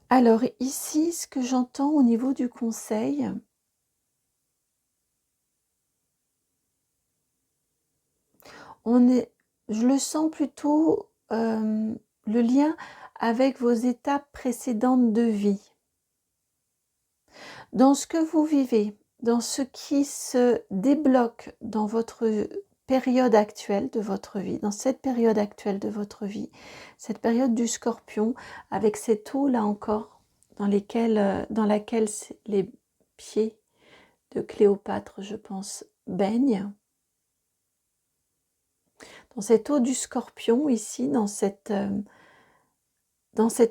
Alors ici, ce que j'entends au niveau du conseil, je le sens plutôt le lien avec vos étapes précédentes de vie. Dans ce que vous vivez, dans ce qui se débloque dans votre période actuelle de votre vie, dans cette période actuelle de votre vie, cette période du Scorpion, avec cette eau là encore, dans laquelle les pieds de Cléopâtre, je pense, baignent. Dans cette eau du Scorpion, ici, dans cet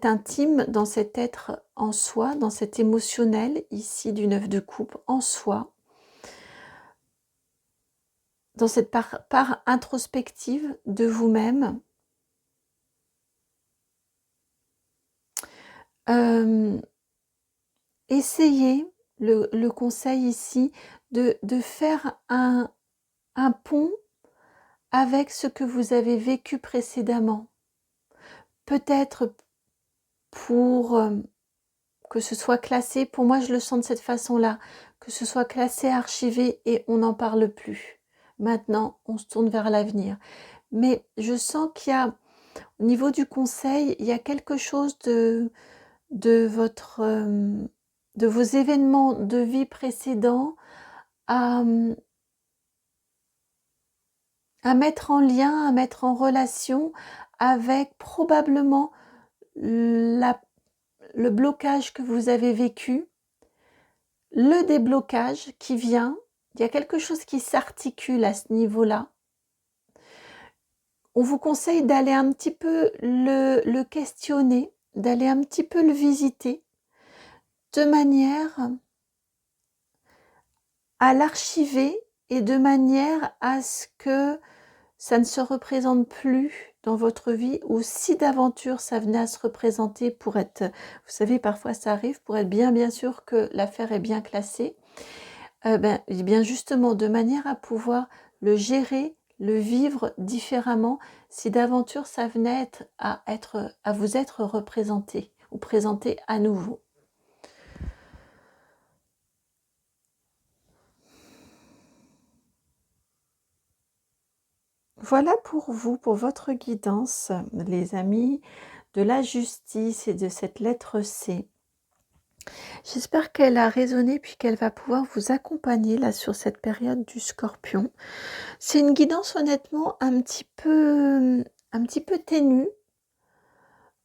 intime, dans cet être en soi, dans cet émotionnel, ici, du 9 de coupe, en soi, dans cette part introspective de vous-même, essayez, le conseil ici, de faire un pont avec ce que vous avez vécu précédemment. Peut-être pour que ce soit classé, pour moi je le sens de cette façon-là, que ce soit classé, archivé et on n'en parle plus. Maintenant, on se tourne vers l'avenir. Mais je sens qu'il y a, au niveau du conseil, il y a quelque chose de vos événements de vie précédents à mettre en lien, à mettre en relation avec probablement le blocage que vous avez vécu, le déblocage qui vient. Il y a quelque chose qui s'articule à ce niveau-là. On vous conseille d'aller un petit peu le questionner, d'aller un petit peu le visiter, de manière à l'archiver et de manière à ce que ça ne se représente plus dans votre vie, ou si d'aventure ça venait à se représenter, pour être, vous savez, parfois ça arrive, pour être bien sûr que l'affaire est bien classée, bien justement de manière à pouvoir le gérer, le vivre différemment, si d'aventure ça venait à vous être représenté ou présenté à nouveau. Voilà pour vous, pour votre guidance, les amis, de la justice et de cette lettre C. J'espère qu'elle a résonné puis qu'elle va pouvoir vous accompagner là sur cette période du Scorpion. C'est une guidance honnêtement un petit peu ténue.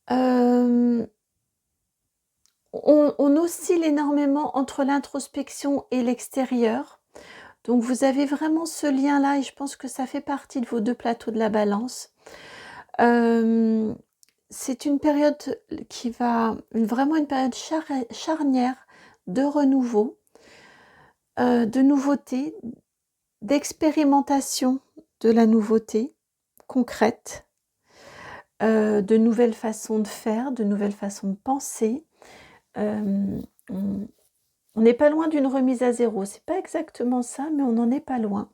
On oscille énormément entre l'introspection et l'extérieur. Donc vous avez vraiment ce lien-là et je pense que ça fait partie de vos 2 plateaux de la balance. C'est une période vraiment une période charnière de renouveau, de nouveauté, d'expérimentation de la nouveauté concrète, de nouvelles façons de faire, de nouvelles façons de penser. On n'est pas loin d'une remise à zéro. C'est pas exactement ça, mais on n'en est pas loin.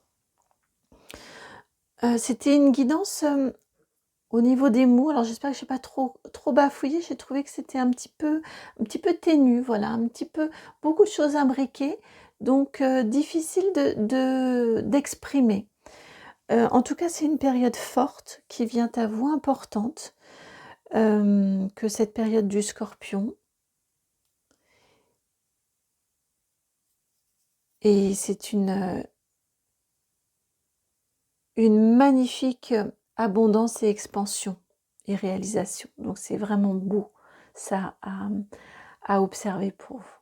C'était une guidance au niveau des mots. Alors j'espère que je n'ai pas trop bafouillé. J'ai trouvé que c'était un petit peu ténu, voilà, beaucoup de choses imbriquées, donc difficile d'exprimer. En tout cas, c'est une période forte qui vient à vous, importante, que cette période du Scorpion. Et c'est une magnifique abondance et expansion et réalisation. Donc c'est vraiment beau ça à observer pour vous.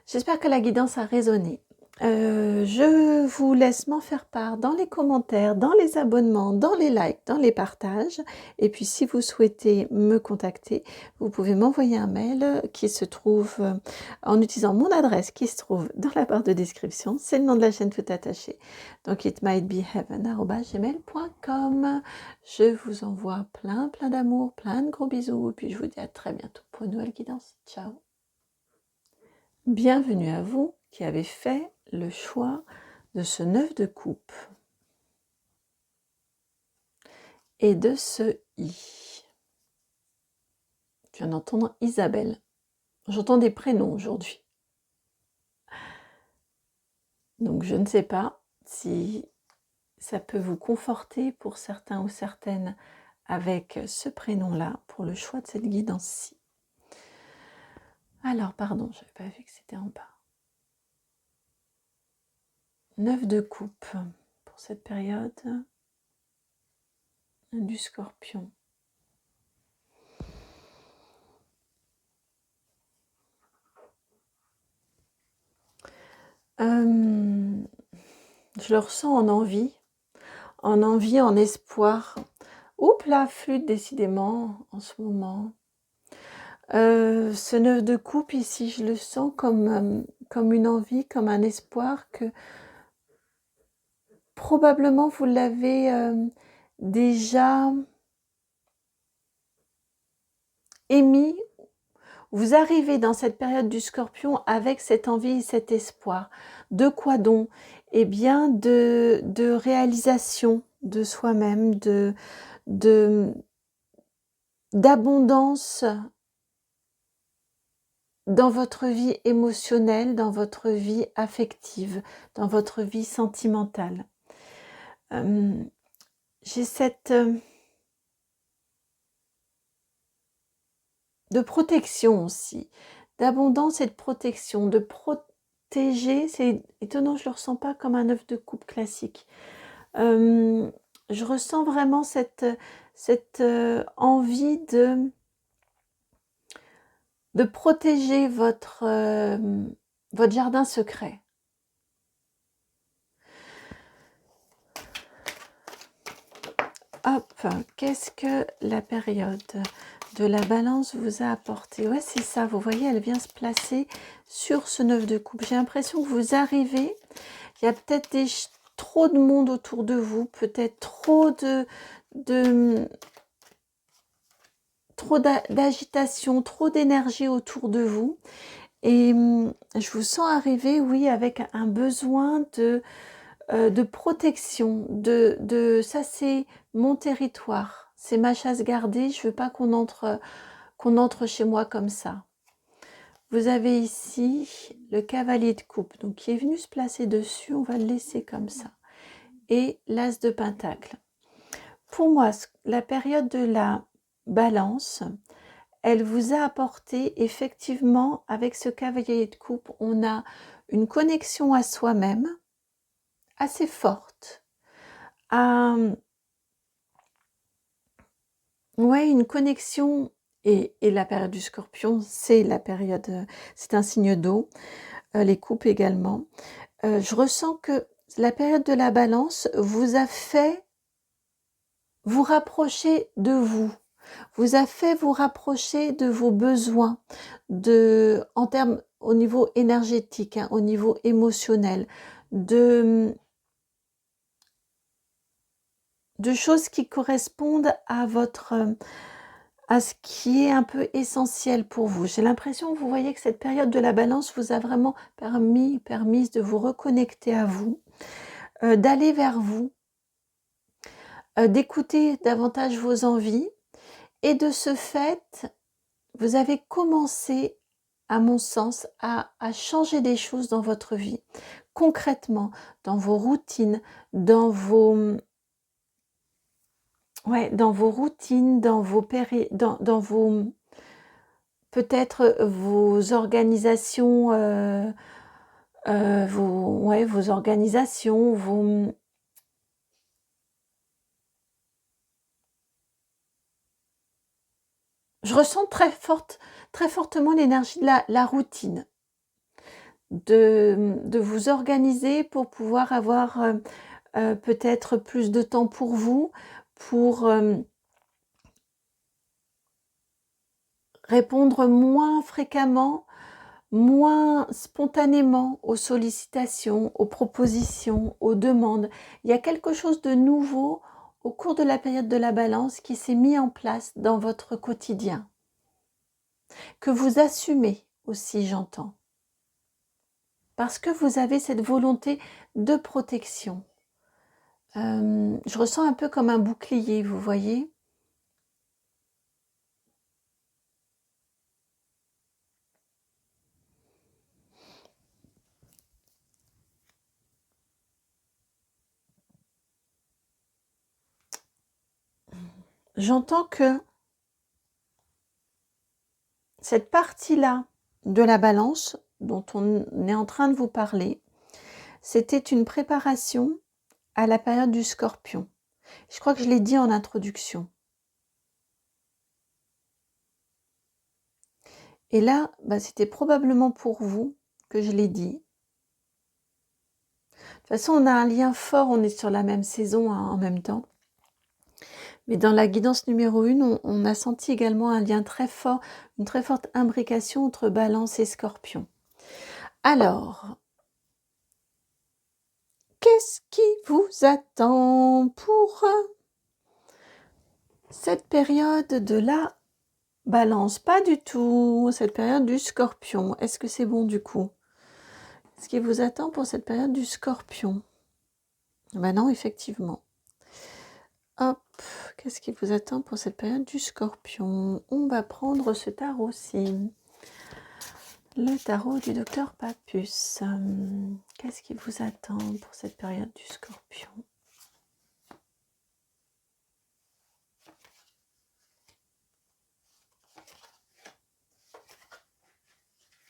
J'espère que la guidance a résonné. Je vous laisse m'en faire part dans les commentaires, dans les abonnements, dans les likes, dans les partages. Et puis si vous souhaitez me contacter, vous pouvez m'envoyer un mail qui se trouve en utilisant mon adresse qui se trouve dans la barre de description. C'est le nom de la chaîne tout attaché. Donc itmightbeheaven@gmail.com. Je vous envoie plein d'amour, plein de gros bisous. Et puis je vous dis à très bientôt pour une nouvelle guidance. Ciao. Bienvenue à vous qui avez fait le choix de ce 9 de coupe et de ce I. Tu viens d'entendre Isabelle. J'entends des prénoms aujourd'hui. Donc je ne sais pas si ça peut vous conforter pour certains ou certaines avec ce prénom-là pour le choix de cette guidance-ci. Alors, pardon, je n'avais pas vu que c'était en bas. 9 de coupe pour cette période du Scorpion. Je le ressens en envie, en espoir. Oups là, flûte décidément en ce moment. Ce 9 de coupe ici, je le sens comme une envie, comme un espoir que probablement vous l'avez déjà émis. Vous arrivez dans cette période du Scorpion avec cette envie et cet espoir. De quoi donc? Eh bien, de réalisation de soi-même, d'abondance dans votre vie émotionnelle, dans votre vie affective, dans votre vie sentimentale. J'ai cette de protection aussi, d'abondance et de protection, de protéger. C'est étonnant, je ne le ressens pas comme un 9 de coupe classique. Je ressens vraiment cette envie de protéger votre jardin secret. Hop, qu'est-ce que la période de la balance vous a apporté? Ouais, c'est ça, vous voyez, elle vient se placer sur ce 9 de coupe. J'ai l'impression que vous arrivez, il y a peut-être trop de monde autour de vous, peut-être trop d'agitation, trop d'énergie autour de vous. Et je vous sens arriver, oui, avec un besoin de protection, ça c'est mon territoire, c'est ma chasse gardée, je veux pas qu'on entre chez moi comme ça. Vous avez ici le cavalier de coupe, donc qui est venu se placer dessus, on va le laisser comme ça. Et l'as de pentacle. Pour moi, la période de la balance, elle vous a apporté, effectivement, avec ce cavalier de coupe, on a une connexion à soi-même assez forte. Ouais, une connexion, et la période du Scorpion, c'est la période, c'est un signe d'eau, les coupes également. Je ressens que la période de la Balance vous a fait vous rapprocher de vous a fait vous rapprocher de vos besoins, en termes au niveau énergétique, hein, au niveau émotionnel, de choses qui correspondent à à ce qui est un peu essentiel pour vous. J'ai l'impression que vous voyez que cette période de la Balance vous a vraiment permise de vous reconnecter à vous, d'aller vers vous, d'écouter davantage vos envies, et de ce fait, vous avez commencé, à mon sens, à changer des choses dans votre vie, concrètement, dans vos routines, dans vos routines, dans vos peut-être vos organisations, vos organisations, je ressens très fortement l'énergie de la routine, de vous organiser pour pouvoir avoir peut-être plus de temps pour vous, pour répondre moins fréquemment, moins spontanément aux sollicitations, aux propositions, aux demandes. Il y a quelque chose de nouveau au cours de la période de la Balance qui s'est mis en place dans votre quotidien, que vous assumez aussi, j'entends, parce que vous avez cette volonté de protection. Je ressens un peu comme un bouclier, vous voyez ? J'entends que cette partie-là de la Balance dont on est en train de vous parler, c'était une préparation à la période du Scorpion. Je crois que je l'ai dit en introduction. Et là, c'était probablement pour vous que je l'ai dit. De toute façon, on a un lien fort, on est sur la même saison, hein, en même temps. Mais dans la guidance numéro 1, on a senti également un lien très fort, une très forte imbrication entre Balance et Scorpion. Alors, qu'est-ce qui vous attend pour cette période de la Balance? Pas du tout, cette période du Scorpion. Est-ce que c'est bon du coup? Ce qui vous attend pour cette période du Scorpion? Non, effectivement. Hop, qu'est-ce qui vous attend pour cette période du Scorpion? On va prendre ce tarot-ci. Le tarot du docteur Papus. Qu'est-ce qui vous attend pour cette période du Scorpion?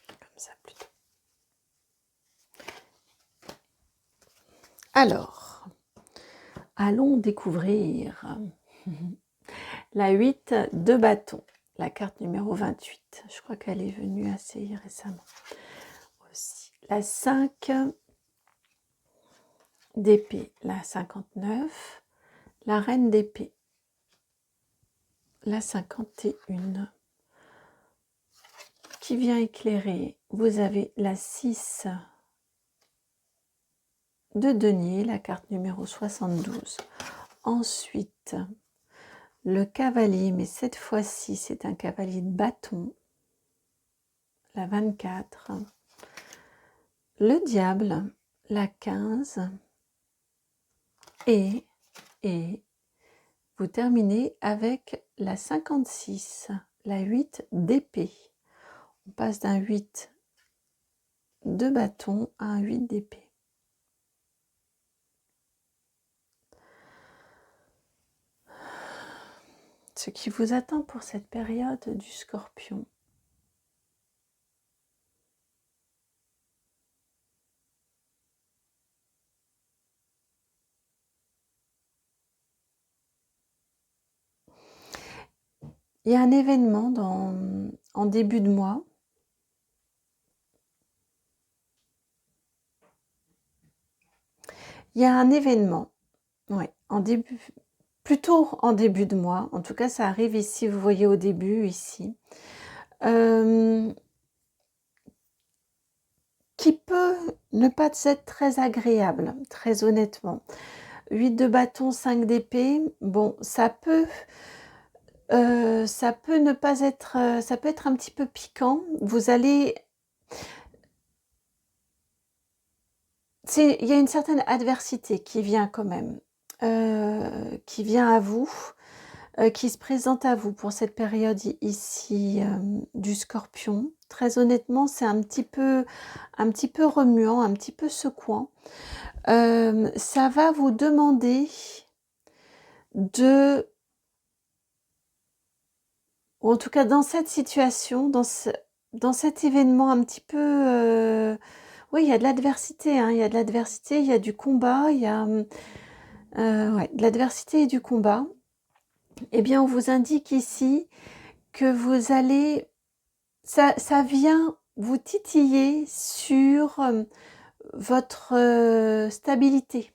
Comme ça plutôt. Alors, allons découvrir la 8 de bâton, la carte numéro 28. Je crois qu'elle est venue assez récemment aussi. La 5 d'épée, la 59, la reine d'épée, la 51. Qui vient éclairer, vous avez la 6 de denier, la carte numéro 72. Ensuite, le cavalier, mais cette fois-ci, c'est un cavalier de bâton, la 24. Le diable, la 15. Et vous terminez avec la 56, la 8 d'épée. On passe d'un 8 de bâton à un 8 d'épée. ce qui vous attend pour cette période du Scorpion. Il y a un événement en début de mois. Il y a un événement, ouais, plutôt en début de mois. En tout cas, ça arrive ici, vous voyez au début, ici. Qui peut ne pas être très agréable, très honnêtement. 8 de bâton, 5 d'épée, bon, ça peut ne pas être, ça peut être un petit peu piquant. Vous allez... Il y a une certaine adversité qui vient quand même, qui vient à vous, qui se présente à vous pour cette période ici du Scorpion. Très honnêtement, c'est un petit peu remuant, un petit peu secouant. Ça va vous demander de... ou en tout cas dans cette situation, dans cet événement un petit peu... oui, il y a de l'adversité, hein, il y a de l'adversité, il y a du combat, il y a ouais, de l'adversité et du combat. Eh bien, on vous indique ici que vous allez... ça vient vous titiller sur votre stabilité.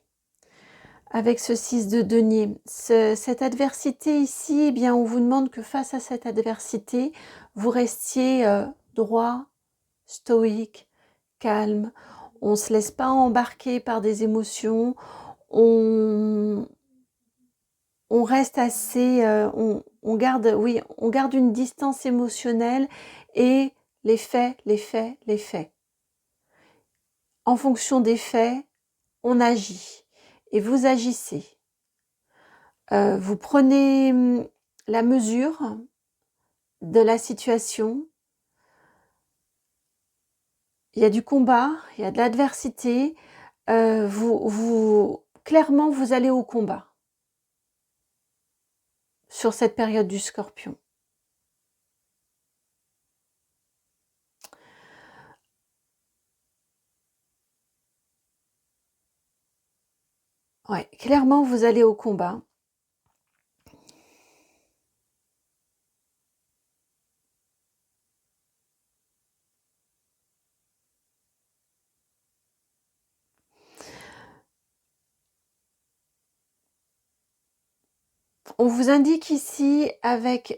Avec ce 6 de denier. Cette adversité ici, eh bien, on vous demande que face à cette adversité, vous restiez droit, stoïque, calme. On ne se laisse pas embarquer par des émotions. On reste assez... on garde une distance émotionnelle et les faits. En fonction des faits, on agit. Et vous agissez. Vous prenez la mesure de la situation. Il y a du combat, il y a de l'adversité. Clairement, vous allez au combat sur cette période du Scorpion. Ouais, clairement, vous allez au combat. On vous indique ici avec...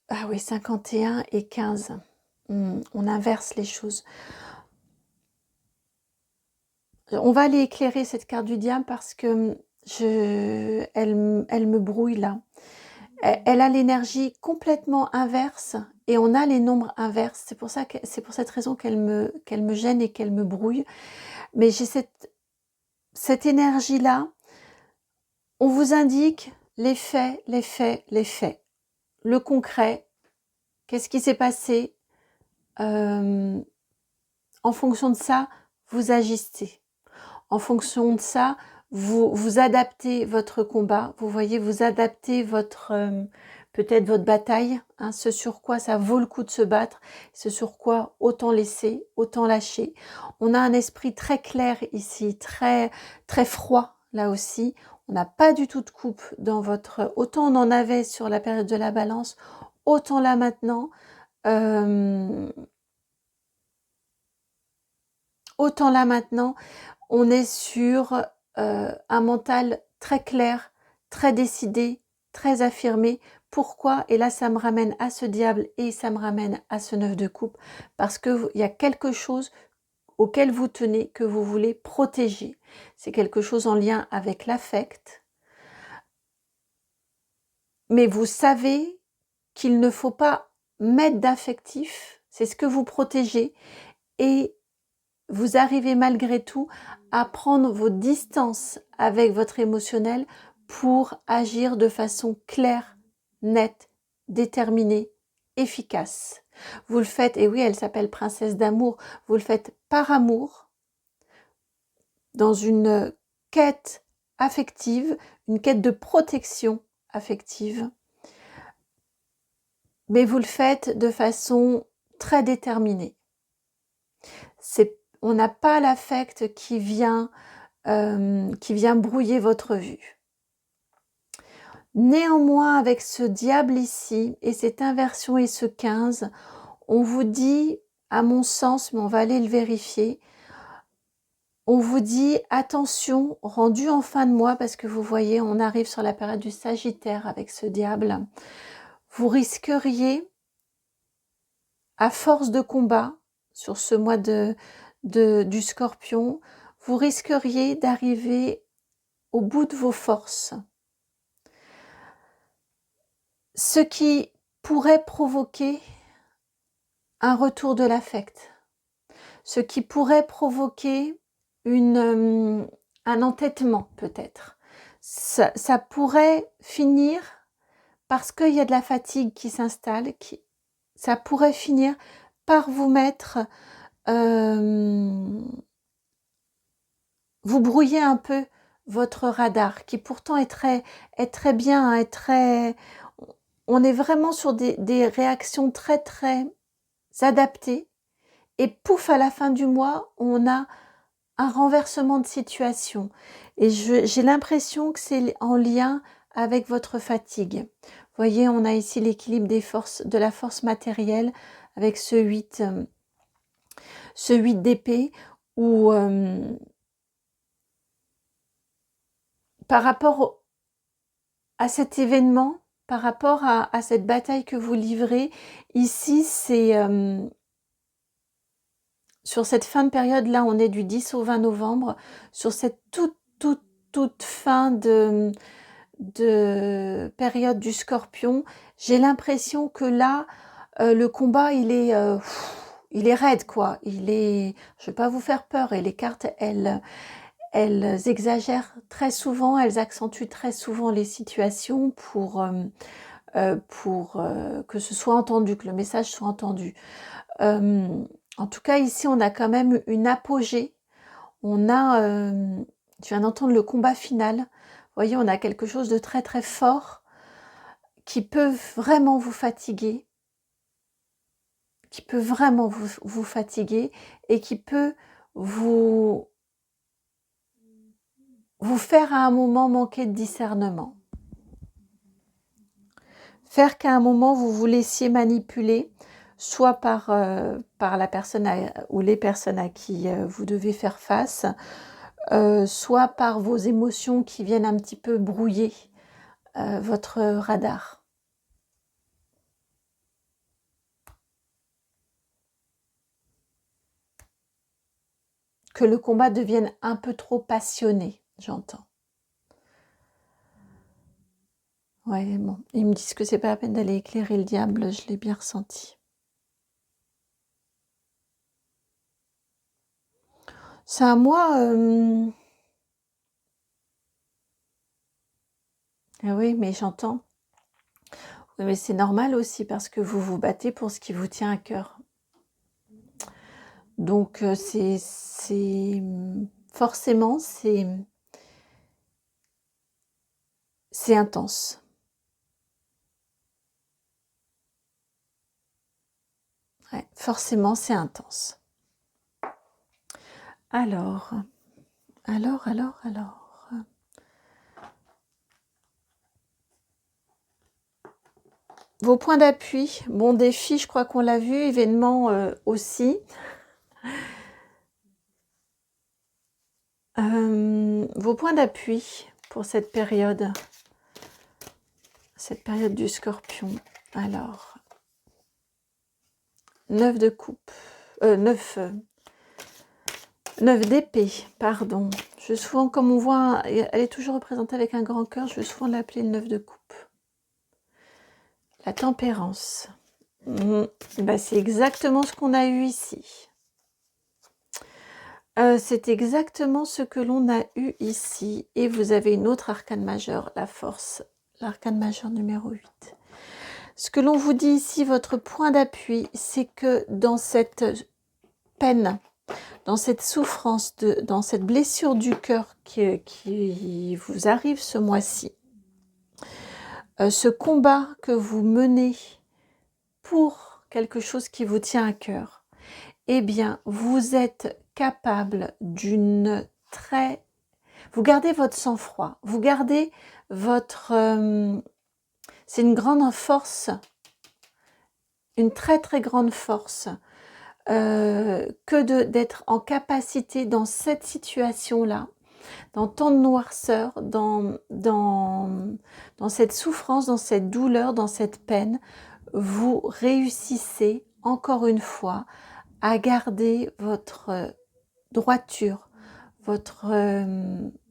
ah oui, 51 et 15. On inverse les choses. On va aller éclairer cette carte du diable parce que elle me brouille là. Elle a l'énergie complètement inverse et on a les nombres inverses. C'est pour cette raison qu'elle me gêne et qu'elle me brouille. Mais j'ai cette énergie-là. On vous indique les faits. Le concret. Qu'est-ce qui s'est passé? En fonction de ça, vous agissez. En fonction de ça, vous adaptez votre combat. Vous voyez, vous adaptez peut-être votre bataille, hein, ce sur quoi ça vaut le coup de se battre, ce sur quoi autant laisser, autant lâcher. On a un esprit très clair ici, très, très froid là aussi. On n'a pas du tout de coupe dans votre... Autant on en avait sur la période de la balance, autant là maintenant... autant là maintenant, on est sur un mental très clair, très décidé, très affirmé. Pourquoi? Et là, ça me ramène à ce diable et ça me ramène à ce 9 de coupe. Parce qu'il y a quelque chose auquel vous tenez, que vous voulez protéger. C'est quelque chose en lien avec l'affect. Mais vous savez qu'il ne faut pas mettre d'affectif. C'est ce que vous protégez. Et vous arrivez malgré tout à prendre vos distances avec votre émotionnel pour agir de façon claire, nette, déterminée, efficace. Vous le faites, et oui, elle s'appelle princesse d'amour, vous le faites par amour, dans une quête affective, une quête de protection affective. mais vous le faites de façon très déterminée. On n'a pas l'affect qui vient brouiller votre vue. Néanmoins, avec ce diable ici, et cette inversion et ce 15, on vous dit, à mon sens, mais on va aller le vérifier, on vous dit attention, rendu en fin de mois, parce que vous voyez, on arrive sur la période du Sagittaire avec ce diable. Vous risqueriez, à force de combat, sur ce mois du Scorpion, vous risqueriez d'arriver au bout de vos forces. Ce qui pourrait provoquer un retour de l'affect. Ce qui pourrait provoquer un entêtement peut-être. Ça pourrait finir, parce qu'il y a de la fatigue qui s'installe, ça pourrait finir par vous mettre, vous brouiller un peu votre radar, qui pourtant est très bien, on est vraiment sur des réactions très très adaptées, et pouf, à la fin du mois, on a un renversement de situation. Et j'ai l'impression que c'est en lien avec votre fatigue. Vous voyez, on a ici l'équilibre de la force matérielle avec ce 8 d'épée, où par rapport à cet événement, par rapport à cette bataille que vous livrez, ici c'est sur cette fin de période, là on est du 10 au 20 novembre, sur cette toute fin de période du Scorpion, j'ai l'impression que là, le combat il est raide quoi, je ne vais pas vous faire peur, et les cartes elles exagèrent très souvent, elles accentuent très souvent les situations pour que ce soit entendu, que le message soit entendu. En tout cas, ici, on a quand même une apogée. On a, tu viens d'entendre le combat final. Vous voyez, on a quelque chose de très très fort qui peut vraiment vous fatiguer, et qui peut vous faire à un moment manquer de discernement. Faire qu'à un moment, vous vous laissiez manipuler, soit par la personne ou les personnes à qui vous devez faire face, soit par vos émotions qui viennent un petit peu brouiller votre radar. Que le combat devienne un peu trop passionné, j'entends. Ouais, bon, ils me disent que c'est pas la peine d'aller éclairer le diable, je l'ai bien ressenti. C'est un mois... Ah oui, mais j'entends. Oui, mais c'est normal aussi, parce que vous vous battez pour ce qui vous tient à cœur. Donc, forcément, c'est intense. Ouais, forcément, c'est intense. Alors. Vos points d'appui. Bon, défi, je crois qu'on l'a vu. Événement aussi. Vos points d'appui pour cette période du Scorpion. Alors, 9 de coupe. 9 d'épée, pardon. Je veux souvent, comme on voit, elle est toujours représentée avec un grand cœur, je veux souvent l'appeler le 9 de coupe. La tempérance. Bah, c'est exactement ce qu'on a eu ici. C'est exactement ce que l'on a eu ici. Et vous avez une autre arcane majeure, la force. L'arcane majeure numéro 8. Ce que l'on vous dit ici, votre point d'appui, c'est que dans cette peine, dans cette souffrance, dans cette blessure du cœur qui vous arrive ce mois-ci, ce combat que vous menez pour quelque chose qui vous tient à cœur, eh bien, vous êtes capable d'une très... Vous gardez votre sang-froid, vous gardez votre... c'est une grande force, une très très grande force, que d'être en capacité dans cette situation-là, dans tant de noirceur, dans cette souffrance, dans cette douleur, dans cette peine, vous réussissez encore une fois à garder votre droiture, votre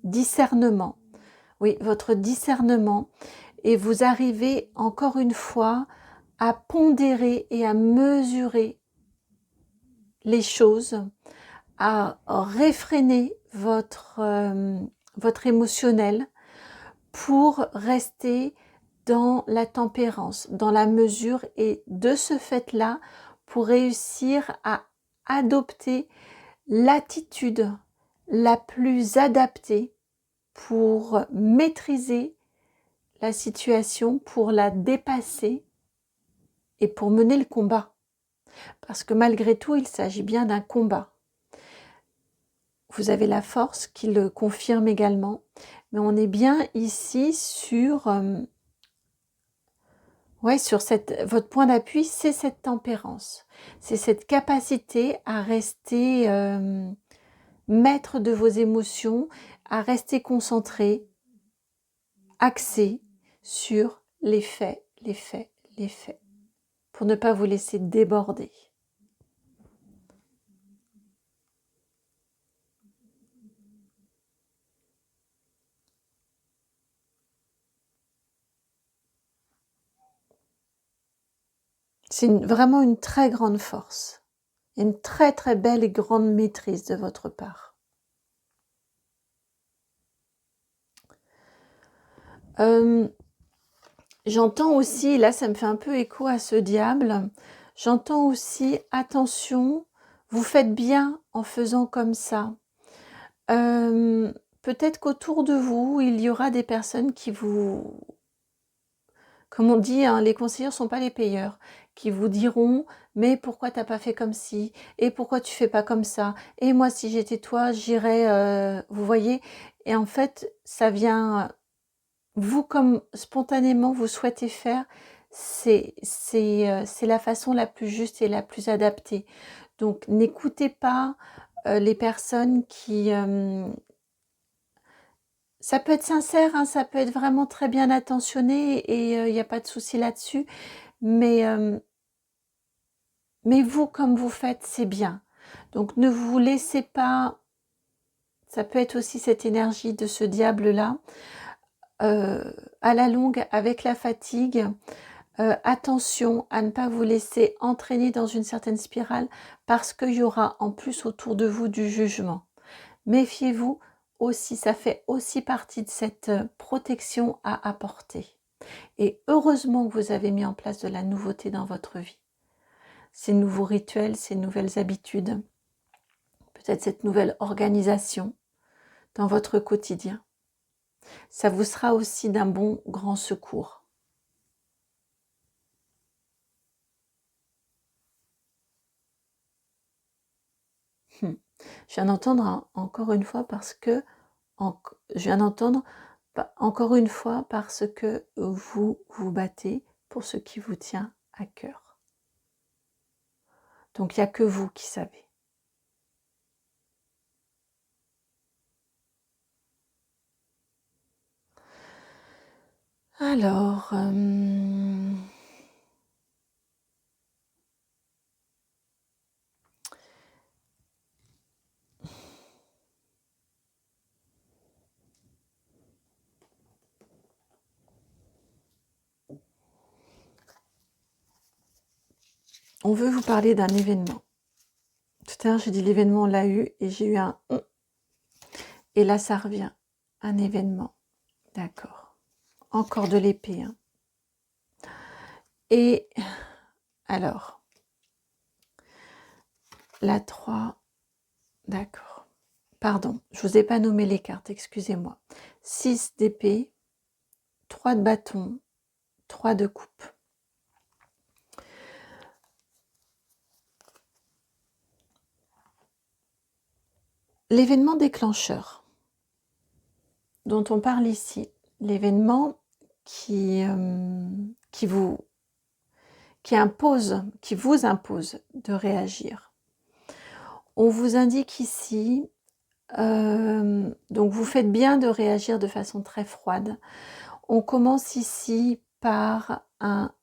discernement, oui, votre discernement, et vous arrivez encore une fois à pondérer et à mesurer les choses, à réfréner votre émotionnel pour rester dans la tempérance, dans la mesure, et de ce fait-là, pour réussir à adopter l'attitude la plus adaptée pour maîtriser la situation, pour la dépasser et pour mener le combat. Parce que malgré tout, il s'agit bien d'un combat. Vous avez la force qui le confirme également, mais on est bien ici sur... sur votre point d'appui, c'est cette tempérance. C'est cette capacité à rester maître de vos émotions, à rester concentré, axé sur les faits, les faits, les faits, pour ne pas vous laisser déborder. C'est vraiment une très grande force, une très très belle et grande maîtrise de votre part. J'entends aussi, là ça me fait un peu écho à ce diable, j'entends aussi, attention, vous faites bien en faisant comme ça. Peut-être qu'autour de vous, il y aura des personnes qui vous... Comme on dit, hein, les conseillers ne sont pas les payeurs, qui vous diront « mais pourquoi t'as pas fait comme ci ? Et pourquoi tu fais pas comme ça ? Et moi, si j'étais toi, j'irais... Vous voyez ? Et en fait, ça vient... Vous, comme spontanément, vous souhaitez faire, c'est la façon la plus juste et la plus adaptée. Donc, n'écoutez pas les personnes qui... ça peut être sincère, hein, ça peut être vraiment très bien attentionné et il n'y a pas de souci là-dessus. Mais vous, comme vous faites, c'est bien. Donc, ne vous laissez pas... Ça peut être aussi cette énergie de ce diable-là. À la longue, avec la fatigue, attention à ne pas vous laisser entraîner dans une certaine spirale parce qu'il y aura en plus autour de vous du jugement. Méfiez-vous aussi, ça fait aussi partie de cette protection à apporter. Et heureusement que vous avez mis en place de la nouveauté dans votre vie. Ces nouveaux rituels, ces nouvelles habitudes, peut-être cette nouvelle organisation dans votre quotidien. Ça vous sera aussi d'un bon grand secours. Je viens d'entendre encore une fois parce que vous vous battez pour ce qui vous tient à cœur. Donc il n'y a que vous qui savez. Alors, on veut vous parler d'un événement. Tout à l'heure, j'ai dit l'événement, on l'a eu, et j'ai eu un « et là, ça revient. Un événement. D'accord. Encore de l'épée. Hein. Et alors, la 3, d'accord. Pardon, je ne vous ai pas nommé les cartes, excusez-moi. 6 d'épée, 3 de bâton, 3 de coupe. l'événement déclencheur dont on parle ici, l'événement qui vous impose de réagir. On vous indique ici, donc vous faites bien de réagir de façon très froide. On commence ici par un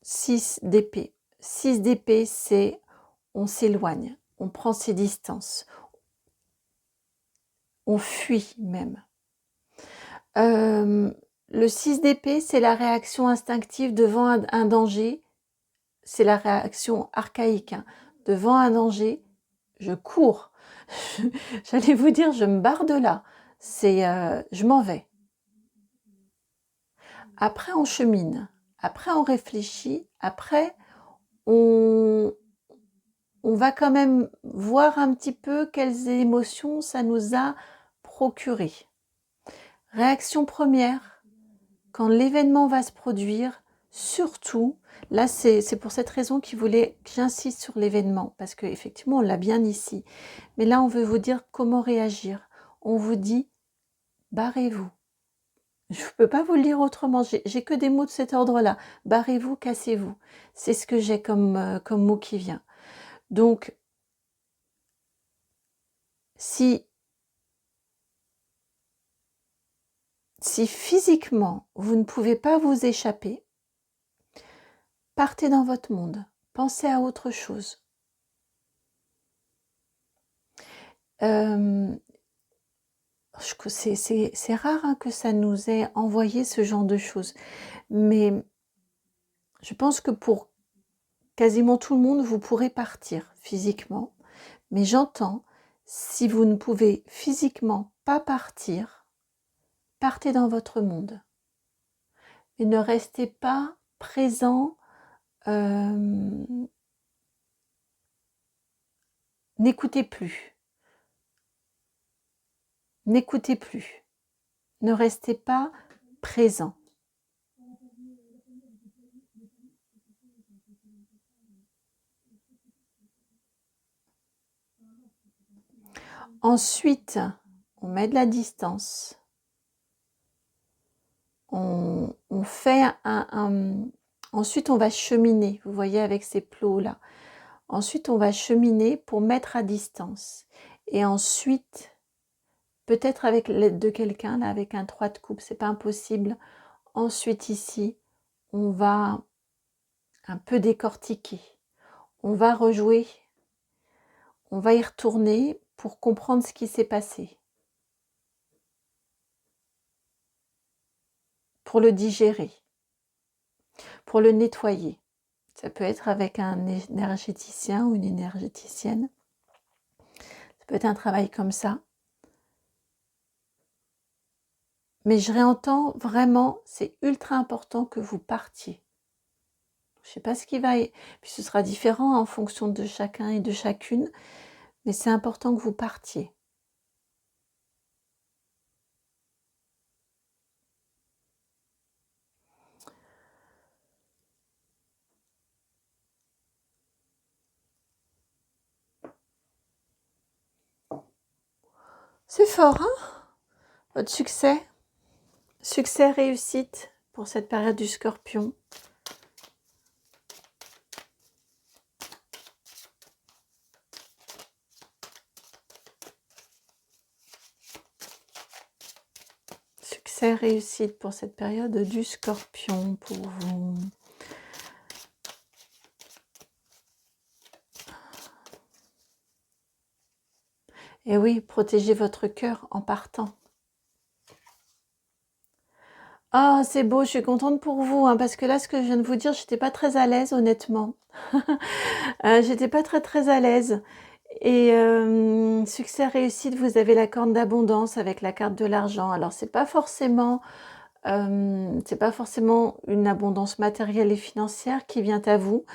6 d'épée. 6 d'épée, c'est on s'éloigne, on prend ses distances, on fuit même. Le 6 d'épée, c'est la réaction instinctive devant un danger, c'est la réaction archaïque. Hein. Devant un danger, je cours. J'allais vous dire, je me barre de là. Je m'en vais. Après, on chemine. Après, on réfléchit. Après, on va quand même voir un petit peu quelles émotions ça nous a procuré. Réaction première, quand l'événement va se produire, surtout, là c'est pour cette raison qu'il voulait que j'insiste sur l'événement, parce qu'effectivement on l'a bien ici, mais là on veut vous dire comment réagir. On vous dit, barrez-vous. Je ne peux pas vous le dire autrement, j'ai que des mots de cet ordre-là. Barrez-vous, cassez-vous. C'est ce que j'ai comme mot qui vient. Donc, si physiquement vous ne pouvez pas vous échapper, partez dans votre monde, pensez à autre chose. C'est rare hein, que ça nous ait envoyé ce genre de choses, mais je pense que pour quasiment tout le monde, vous pourrez partir physiquement, mais j'entends, si vous ne pouvez physiquement pas partir, partez dans votre monde. Et ne restez pas présent, n'écoutez plus. N'écoutez plus. Ne restez pas présent. Ensuite, on met de la distance. On fait ensuite, on va cheminer, vous voyez, avec ces plots-là. Ensuite, on va cheminer pour mettre à distance. Et ensuite, peut-être avec l'aide de quelqu'un, là, avec un 3 de coupe, c'est pas impossible. Ensuite, ici, on va un peu décortiquer. On va rejouer. On va y retourner pour comprendre ce qui s'est passé. Pour le digérer. Pour le nettoyer. Ça peut être avec un énergéticien ou une énergéticienne. Ça peut être un travail comme ça. Mais je réentends vraiment, c'est ultra important que vous partiez. Je ne sais pas ce qui va... Puis ce sera différent en fonction de chacun et de chacune. Mais c'est important que vous partiez. C'est fort, hein? Votre succès. Succès, réussite pour cette période du Scorpion. Succès, réussite pour cette période du Scorpion pour vous. Et oui, protégez votre cœur en partant. Ah, c'est beau, je suis contente pour vous, hein, parce que là, ce que je viens de vous dire, j'étais pas très à l'aise, honnêtement. J'étais pas très à l'aise. Et succès, réussite, vous avez la corne d'abondance avec la carte de l'argent. Alors, c'est pas forcément une abondance matérielle et financière qui vient à vous.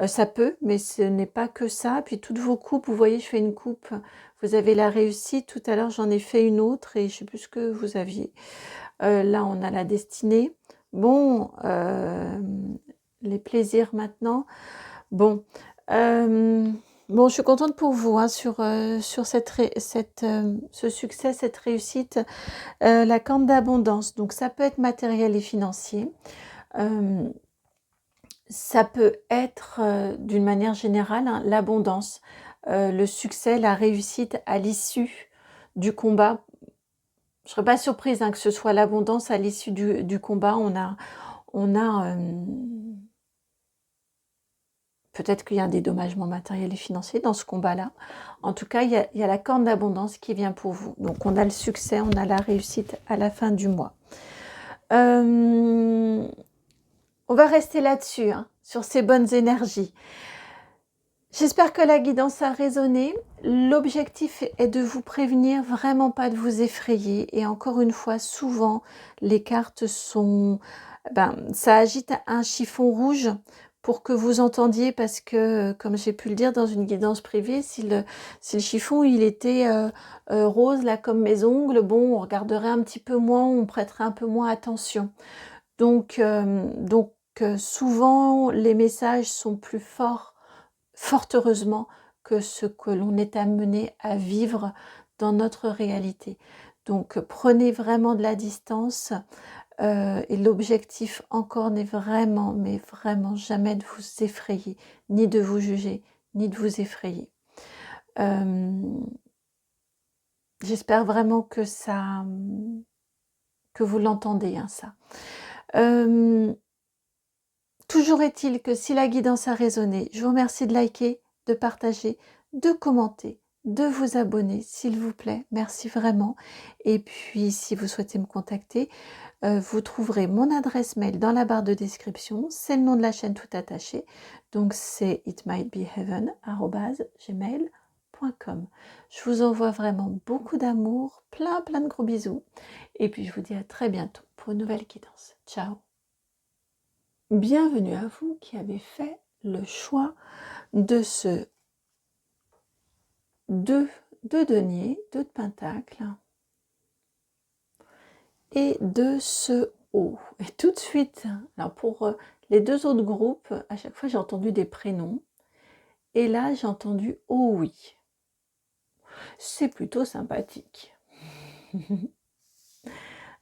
Ça peut, mais ce n'est pas que ça. Puis toutes vos coupes, vous voyez, je fais une coupe. Vous avez la réussite. Tout à l'heure, j'en ai fait une autre et je sais plus ce que vous aviez. Là, on a la destinée. Bon, les plaisirs maintenant. Bon, Bon, je suis contente pour vous hein, sur ce succès, cette réussite, la corne d'abondance. Donc, ça peut être matériel et financier. Ça peut être, d'une manière générale, hein, l'abondance, le succès, la réussite à l'issue du combat. Je ne serais pas surprise hein, que ce soit l'abondance à l'issue du combat. On a peut-être qu'il y a un dédommagement matériel et financier dans ce combat-là. En tout cas, il y a la corne d'abondance qui vient pour vous. Donc, on a le succès, on a la réussite à la fin du mois. On va rester là-dessus, hein, sur ces bonnes énergies. J'espère que la guidance a résonné. L'objectif est de vous prévenir, vraiment pas de vous effrayer. Et encore une fois, souvent, les cartes sont... ça agite un chiffon rouge pour que vous entendiez, parce que, comme j'ai pu le dire dans une guidance privée, si le chiffon il était rose, là, comme mes ongles, bon, on regarderait un petit peu moins, on prêterait un peu moins attention. Donc souvent, les messages sont plus forts, fort heureusement, que ce que l'on est amené à vivre dans notre réalité. Donc, prenez vraiment de la distance et l'objectif encore n'est vraiment, mais vraiment jamais de vous effrayer, ni de vous juger, ni de vous effrayer. J'espère vraiment que vous l'entendez, hein, ça. Toujours est-il que si la guidance a résonné, je vous remercie de liker, de partager, de commenter, de vous abonner, s'il vous plaît. Merci vraiment. Et puis, si vous souhaitez me contacter, vous trouverez mon adresse mail dans la barre de description. C'est le nom de la chaîne tout attaché. Donc, c'est itmightbeheaven@gmail.com. Je vous envoie vraiment beaucoup d'amour, plein de gros bisous. Et puis, je vous dis à très bientôt pour une nouvelle guidance. Ciao. Bienvenue à vous qui avez fait le choix de ce 2 de denier, 2 de pentacle et de ce haut. Et tout de suite, alors pour les deux autres groupes, à chaque fois j'ai entendu des prénoms et là j'ai entendu oh oui. C'est plutôt sympathique.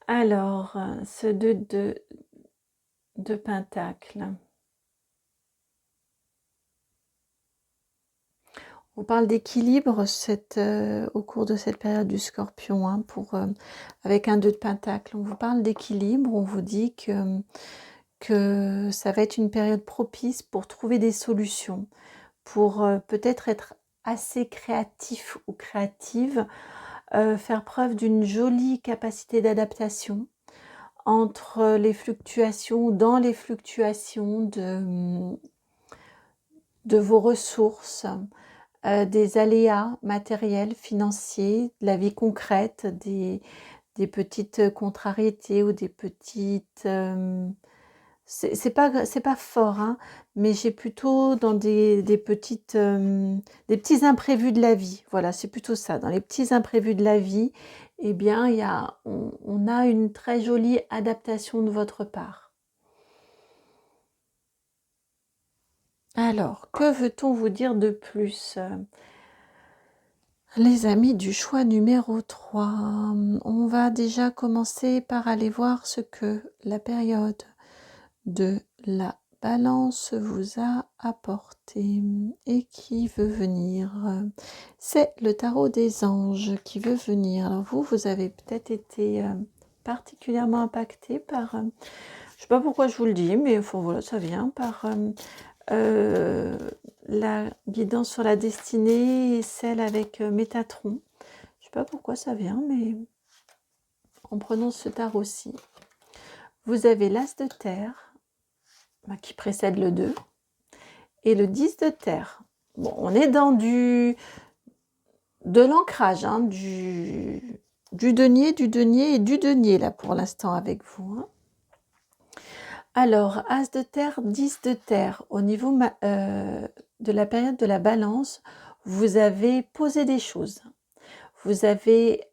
Alors, ce 2 de pentacle. On parle d'équilibre au cours de cette période du Scorpion, hein, avec un 2 de pentacle. On vous parle d'équilibre, on vous dit que ça va être une période propice pour trouver des solutions, pour peut-être être assez créatif ou créative, faire preuve d'une jolie capacité d'adaptation entre les fluctuations, dans les fluctuations de vos ressources, des aléas matériels, financiers, de la vie concrète, des petites contrariétés ou des petites... c'est pas fort, hein, mais j'ai plutôt dans des petits imprévus de la vie. Voilà, c'est plutôt ça. Dans les petits imprévus de la vie, eh bien, on a une très jolie adaptation de votre part. Alors, que veut-on vous dire de plus ? Les amis du choix numéro 3, on va déjà commencer par aller voir ce que la période de la balance vous a apporté et qui veut venir. C'est le tarot des anges qui veut venir. Alors vous avez peut-être été particulièrement impacté par, je ne sais pas pourquoi je vous le dis, mais enfin, voilà, ça vient par la guidance sur la destinée et celle avec Métatron. Je ne sais pas pourquoi ça vient, mais en prenant ce tarot-ci, vous avez l'As de terre qui précède le 2 et le 10 de terre. Bon, on est dans de l'ancrage, hein, du denier et du denier là pour l'instant avec vous. Hein. Alors, As de terre, 10 de terre, au niveau de la période de la balance, vous avez posé des choses. Vous avez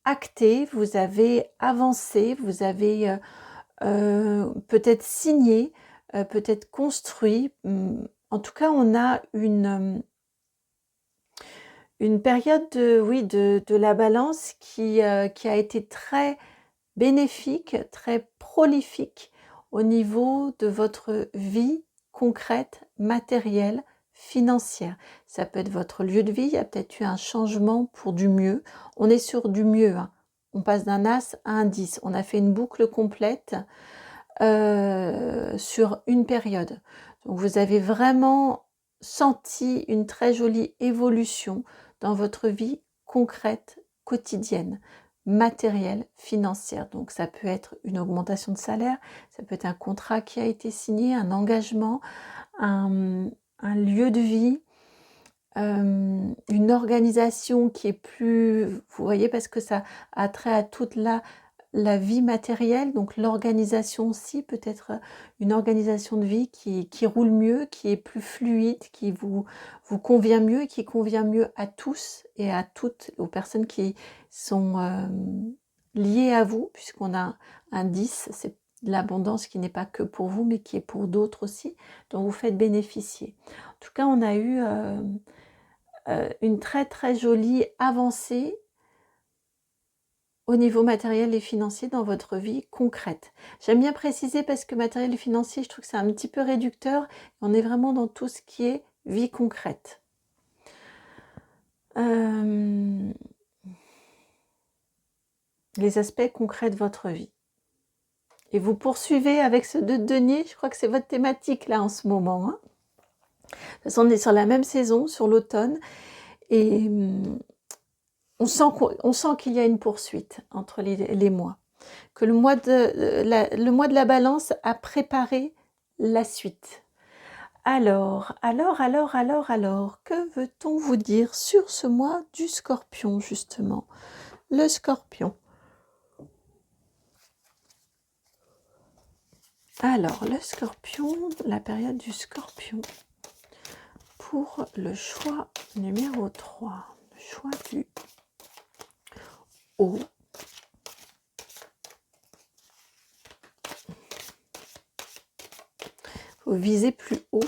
acté, vous avez avancé, vous avez peut-être signé, peut-être construit. En tout cas, on a une période de la balance qui a été très bénéfique, très prolifique au niveau de votre vie concrète, matérielle, financière. Ça peut être votre lieu de vie, il y a peut-être eu un changement pour du mieux. On est sur du mieux, hein. On passe d'un as à un 10. On a fait une boucle complète sur une période. Donc vous avez vraiment senti une très jolie évolution dans votre vie concrète, quotidienne, matérielle, financière. Donc ça peut être une augmentation de salaire, ça peut être un contrat qui a été signé, un engagement, un lieu de vie, une organisation qui est plus, vous voyez, parce que ça a trait à toute la vie matérielle, donc l'organisation aussi, peut-être une organisation de vie qui roule mieux, qui est plus fluide, qui vous convient mieux et qui convient mieux à tous et à toutes, aux personnes qui sont liées à vous, puisqu'on a un 10, c'est de l'abondance qui n'est pas que pour vous, mais qui est pour d'autres aussi, dont vous faites bénéficier. En tout cas, on a eu une très très jolie avancée au niveau matériel et financier dans votre vie concrète. J'aime bien préciser parce que matériel et financier, je trouve que c'est un petit peu réducteur. On est vraiment dans tout ce qui est vie concrète. Les aspects concrets de votre vie. Et vous poursuivez avec ce 2 de denier, je crois que c'est votre thématique là en ce moment. Hein. De toute façon, on est sur la même saison, sur l'automne. Et on sent qu'il y a une poursuite entre les mois. Que le mois de la balance a préparé la suite. Alors, que veut-on vous dire sur ce mois du Scorpion, justement? Le Scorpion. Alors, le Scorpion, la période du Scorpion, pour le choix numéro 3, le choix du haut. Vous visez plus haut,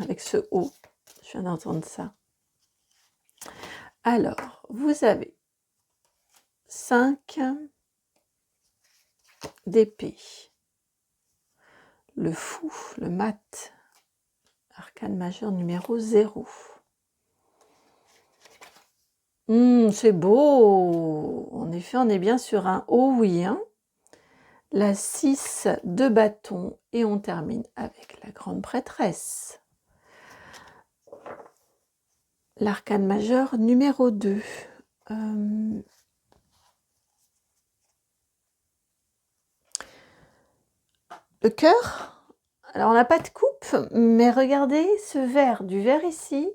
avec ce haut, je viens d'entendre ça. Alors, vous avez 5 d'épée, le fou, le mat, arcane majeur numéro 0. C'est beau. En effet, on est bien sur un haut, oui. Hein. La 6 de bâton et on termine avec la grande prêtresse. L'arcane majeur numéro 2. Le cœur. Alors, on n'a pas de coupe, mais regardez ce vert, du vert ici,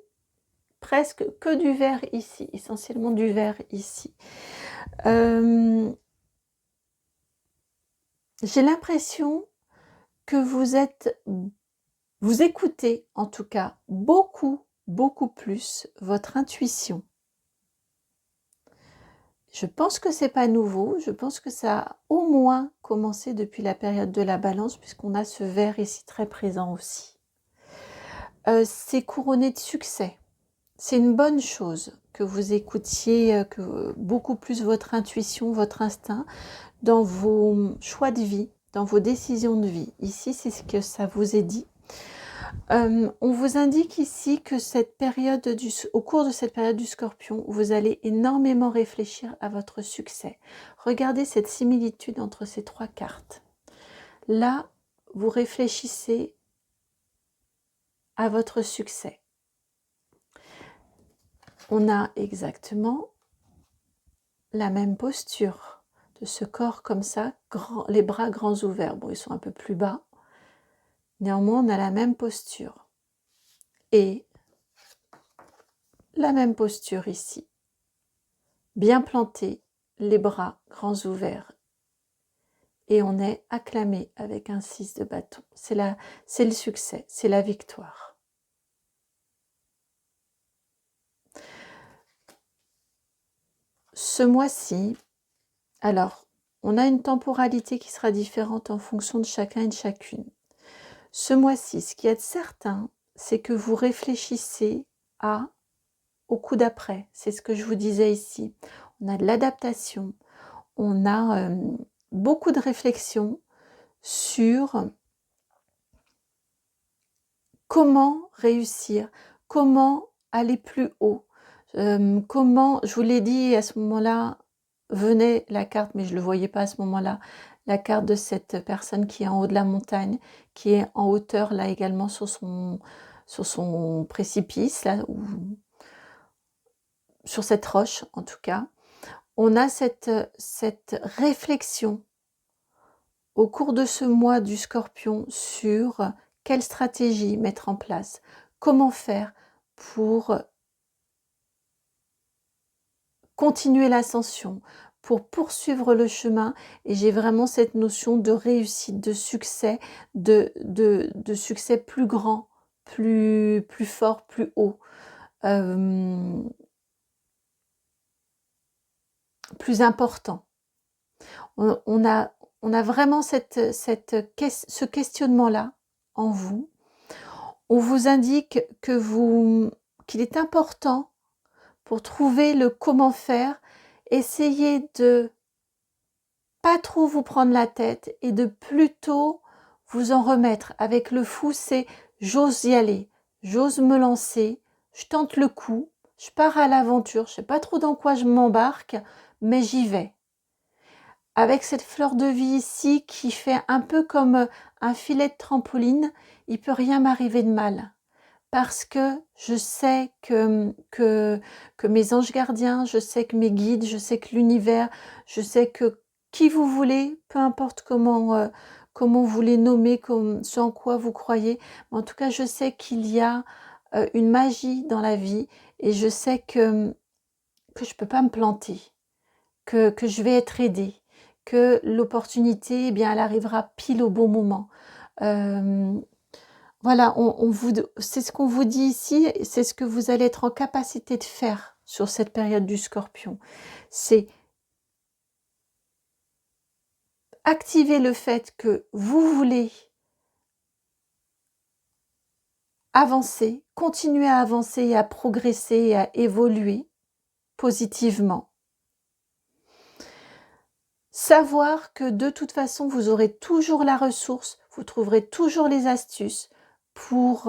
presque que du vert ici, essentiellement du vert ici. J'ai l'impression que vous écoutez en tout cas beaucoup plus votre intuition. Je pense que c'est pas nouveau, je pense que ça a au moins commencé depuis la période de la balance puisqu'on a ce vert ici très présent aussi. C'est couronné de succès. C'est une bonne chose que vous écoutiez beaucoup plus votre intuition, votre instinct dans vos choix de vie, dans vos décisions de vie. Ici, c'est ce que ça vous est dit. On vous indique ici que au cours de cette période du Scorpion, vous allez énormément réfléchir à votre succès. Regardez cette similitude entre ces 3 cartes. Là, vous réfléchissez à votre succès. On a exactement la même posture de ce corps comme ça, les bras grands ouverts. Bon, ils sont un peu plus bas. Néanmoins, on a la même posture. Et la même posture ici. Bien planté, les bras grands ouverts. Et on est acclamé avec un 6 de bâton. C'est le succès, c'est la victoire. Ce mois-ci, alors, on a une temporalité qui sera différente en fonction de chacun et de chacune. Ce mois-ci, ce qui est certain, c'est que vous réfléchissez au coup d'après. C'est ce que je vous disais ici. On a de l'adaptation, on a beaucoup de réflexion sur comment réussir, comment aller plus haut, comment, je vous l'ai dit, à ce moment-là, venait la carte, mais je ne le voyais pas à ce moment-là, la carte de cette personne qui est en haut de la montagne, qui est en hauteur là également sur son précipice, là, ou sur cette roche en tout cas. On a cette réflexion au cours de ce mois du Scorpion sur quelle stratégie mettre en place, comment faire pour continuer l'ascension, pour poursuivre le chemin. Et j'ai vraiment cette notion de réussite, de succès, de succès plus grand, plus fort, plus haut, plus important. On a vraiment ce questionnement-là en vous. On vous indique qu'il est important, pour trouver le comment faire, essayez de pas trop vous prendre la tête et de plutôt vous en remettre. Avec le fou, c'est j'ose y aller, j'ose me lancer, je tente le coup, je pars à l'aventure, je sais pas trop dans quoi je m'embarque, mais j'y vais. Avec cette fleur de vie ici qui fait un peu comme un filet de trampoline, il peut rien m'arriver de mal. Parce que je sais que mes anges gardiens, je sais que mes guides, je sais que l'univers, je sais que qui vous voulez, peu importe comment vous les nommez, ce en quoi vous croyez, mais en tout cas je sais qu'il y a une magie dans la vie et je sais que je peux pas me planter, que je vais être aidée, que l'opportunité, eh bien, elle arrivera pile au bon moment. Voilà, c'est ce qu'on vous dit ici, c'est ce que vous allez être en capacité de faire sur cette période du Scorpion. C'est activer le fait que vous voulez avancer, continuer à avancer et à progresser et à évoluer positivement. Savoir que de toute façon, vous aurez toujours la ressource, vous trouverez toujours les astuces pour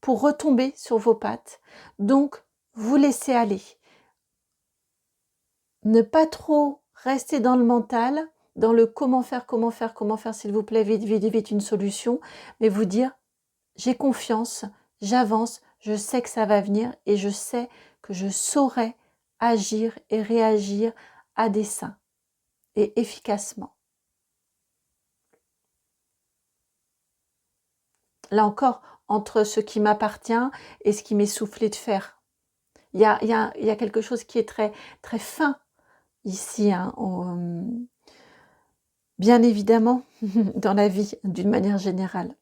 retomber sur vos pattes. Donc, vous laissez aller. Ne pas trop rester dans le mental, dans le comment faire, s'il vous plaît, vite, vite, vite, une solution, mais vous dire, j'ai confiance, j'avance, je sais que ça va venir et je sais que je saurai agir et réagir à dessein et efficacement. Là encore, entre ce qui m'appartient et ce qui m'est soufflé de faire. Il y a quelque chose qui est très, très fin ici, hein, bien évidemment, dans la vie, d'une manière générale.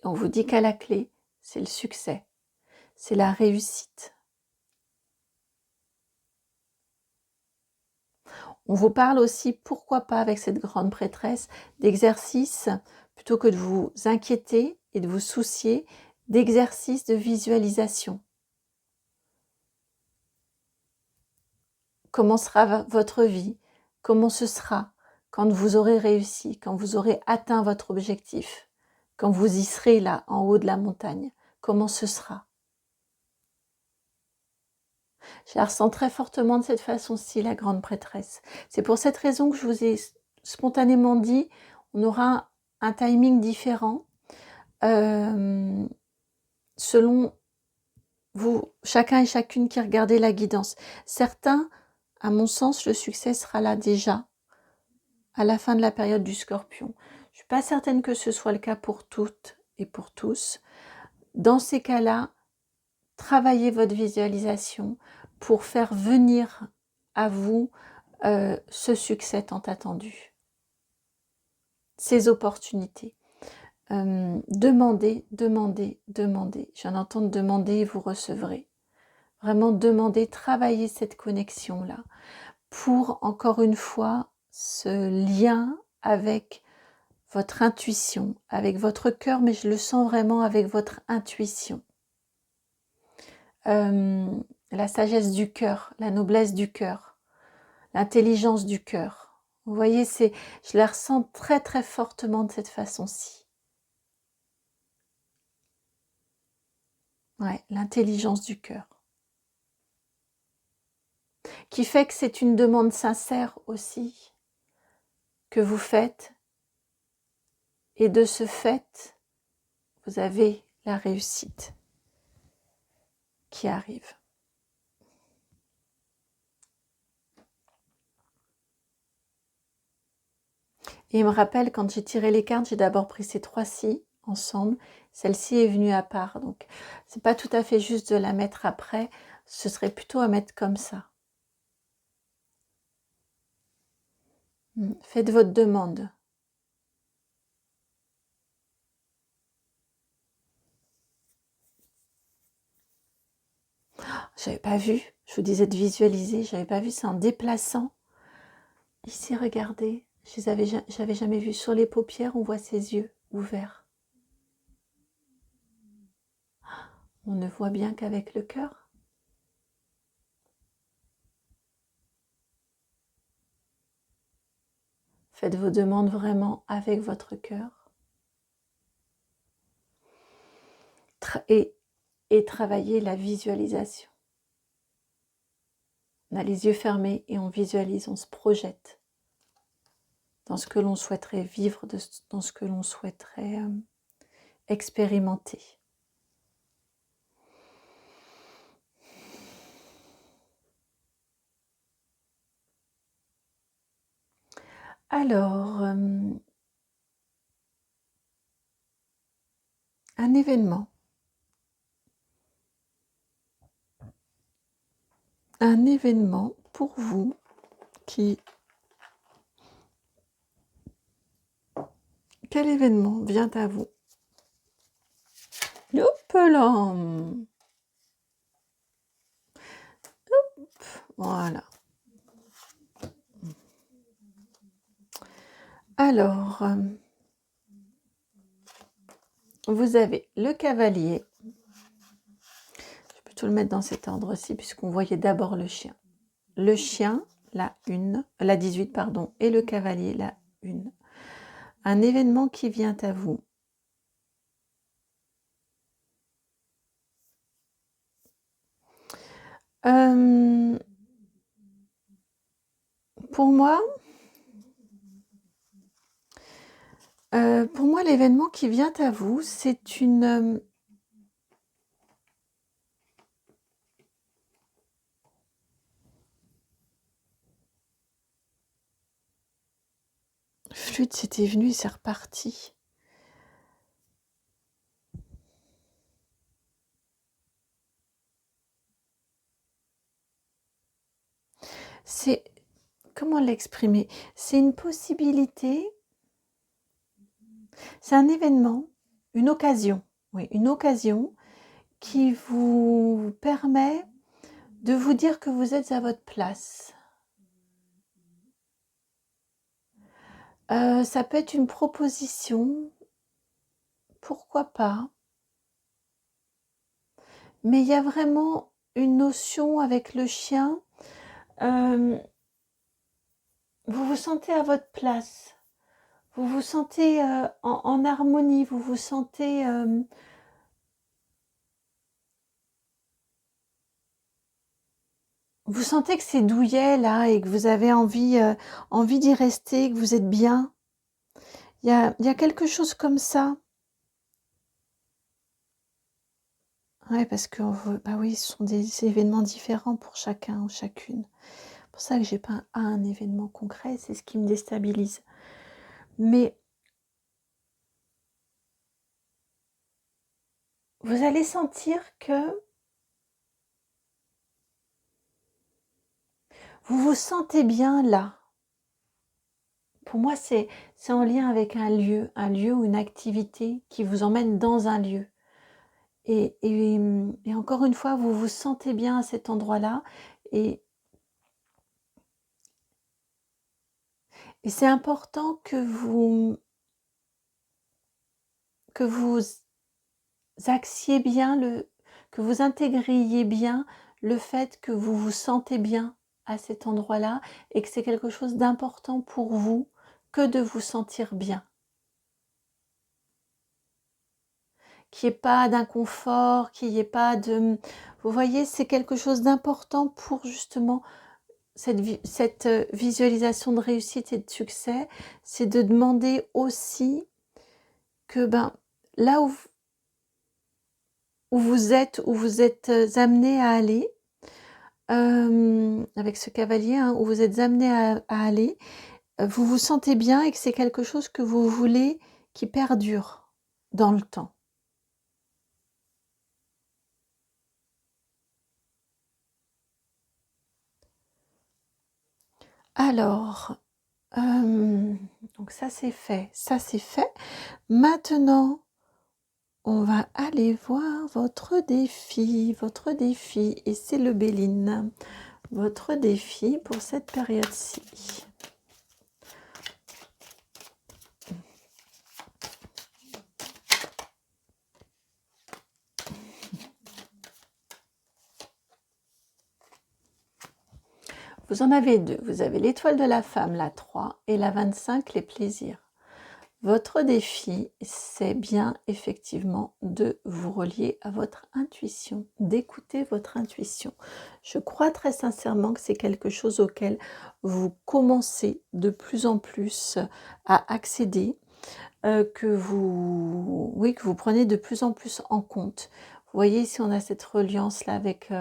On vous dit qu'à la clé, c'est le succès, c'est la réussite. On vous parle aussi, pourquoi pas avec cette grande prêtresse, d'exercices, plutôt que de vous inquiéter et de vous soucier, d'exercices de visualisation. Comment sera votre vie? Comment ce sera quand vous aurez réussi, quand vous aurez atteint votre objectif, quand vous y serez là, en haut de la montagne? Comment ce sera? Je la ressens très fortement de cette façon-ci, la grande prêtresse. C'est pour cette raison que je vous ai spontanément dit, on aura un timing différent selon vous, chacun et chacune qui regardez la guidance. Certains, à mon sens, le succès sera là déjà, à la fin de la période du Scorpion. Je ne suis pas certaine que ce soit le cas pour toutes et pour tous. Dans ces cas-là, travaillez votre visualisation pour faire venir à vous ce succès tant attendu, ces opportunités. Demandez, demandez, demandez. J'en entends demander et vous recevrez. Vraiment demander, travailler cette connexion-là pour, encore une fois, ce lien avec votre intuition, avec votre cœur, mais je le sens vraiment avec votre intuition. la sagesse du cœur, la noblesse du cœur, l'intelligence du cœur. Vous voyez, je la ressens très très fortement de cette façon-ci. Ouais, l'intelligence du cœur. Qui fait que c'est une demande sincère aussi que vous faites. Et de ce fait, vous avez la réussite qui arrive. Et il me rappelle, quand j'ai tiré les cartes, j'ai d'abord pris ces 3-ci ensemble. Celle-ci est venue à part. Donc, c'est pas tout à fait juste de la mettre après. Ce serait plutôt à mettre comme ça. Faites votre demande. J'avais pas vu. Je vous disais de visualiser. J'avais pas vu ça en déplaçant. Ici, regardez. J'avais jamais vu. Sur les paupières, on voit ses yeux ouverts. On ne voit bien qu'avec le cœur. Faites vos demandes vraiment avec votre cœur. Et travaillez la visualisation. On a les yeux fermés et on visualise, on se projette dans ce que l'on souhaiterait vivre, dans ce que l'on souhaiterait expérimenter. Alors, un événement. Un événement pour vous qui... Quel événement vient à vous? Hop là! Hop, voilà. Alors, vous avez le cavalier. Je vais plutôt le mettre dans cet ordre-ci puisqu'on voyait d'abord le chien. Le chien, la 18, pardon, et le cavalier, la 1. Un événement qui vient à vous. Pour moi, l'événement qui vient à vous, c'est une... Flûte, c'était venu et c'est reparti. C'est... Comment l'exprimer? C'est une possibilité, c'est un événement, une occasion, oui, une occasion qui vous permet de vous dire que vous êtes à votre place. Ça peut être une proposition, pourquoi pas. Mais il y a vraiment une notion avec le chien. Vous vous sentez à votre place. Vous vous sentez en harmonie. Vous vous sentez... vous sentez que c'est douillet là et que vous avez envie d'y rester, que vous êtes bien. Il y a quelque chose comme ça. Ouais, parce que bah oui, ce sont des événements différents pour chacun ou chacune. C'est pour ça que j'ai pas un événement concret, c'est ce qui me déstabilise. Mais vous allez sentir que vous vous sentez bien là. Pour moi, c'est en lien avec un lieu ou une activité qui vous emmène dans un lieu. Et encore une fois, vous vous sentez bien à cet endroit-là. Et c'est important que vous axiez bien que vous intégriez bien le fait que vous vous sentez bien à cet endroit-là et que c'est quelque chose d'important pour vous que de vous sentir bien. Qu'il n'y ait pas d'inconfort, qu'il n'y ait pas de... Vous voyez, c'est quelque chose d'important pour justement cette visualisation de réussite et de succès, c'est de demander aussi que là où vous êtes amené à aller, avec ce cavalier, hein, où vous êtes amené à aller, vous vous sentez bien et que c'est quelque chose que vous voulez qui perdure dans le temps. Alors, donc ça c'est fait, Maintenant, on va aller voir votre défi, et c'est le Béline. Votre défi pour cette période-ci. Vous en avez deux. Vous avez l'étoile de la femme, la 3, et la 25, les plaisirs. Votre défi, c'est bien effectivement de vous relier à votre intuition, d'écouter votre intuition. Je crois très sincèrement que c'est quelque chose auquel vous commencez de plus en plus à accéder, que vous prenez de plus en plus en compte. Vous voyez, ici on a cette reliance là avec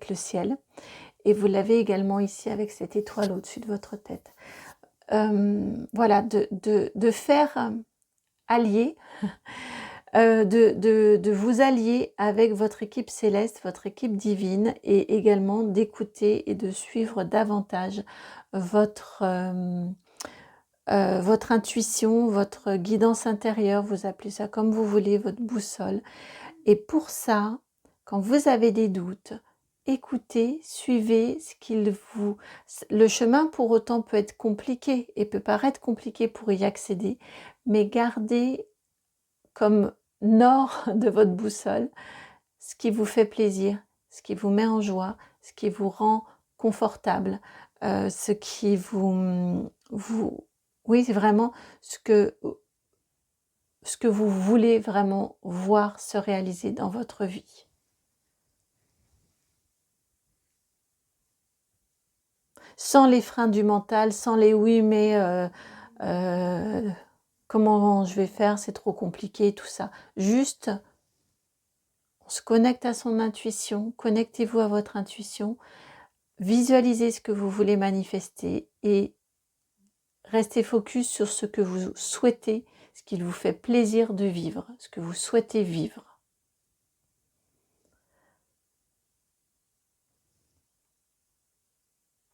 le ciel, et vous l'avez également ici avec cette étoile au-dessus de votre tête. Voilà, de faire allier, de vous allier avec votre équipe céleste, votre équipe divine, et également d'écouter et de suivre davantage votre intuition, votre guidance intérieure, vous appelez ça comme vous voulez, votre boussole. Et pour ça, quand vous avez des doutes, écoutez, suivez ce qu'il vous... Le chemin pour autant peut être compliqué et peut paraître compliqué pour y accéder, mais gardez comme nord de votre boussole ce qui vous fait plaisir, ce qui vous met en joie, ce qui vous rend confortable, ce qui vous... Oui, c'est vraiment ce que vous voulez vraiment voir se réaliser dans votre vie. Sans les freins du mental, sans les oui mais comment je vais faire, c'est trop compliqué, tout ça. Juste, on se connecte à son intuition, connectez-vous à votre intuition, visualisez ce que vous voulez manifester et restez focus sur ce que vous souhaitez, ce qui vous fait plaisir de vivre, ce que vous souhaitez vivre.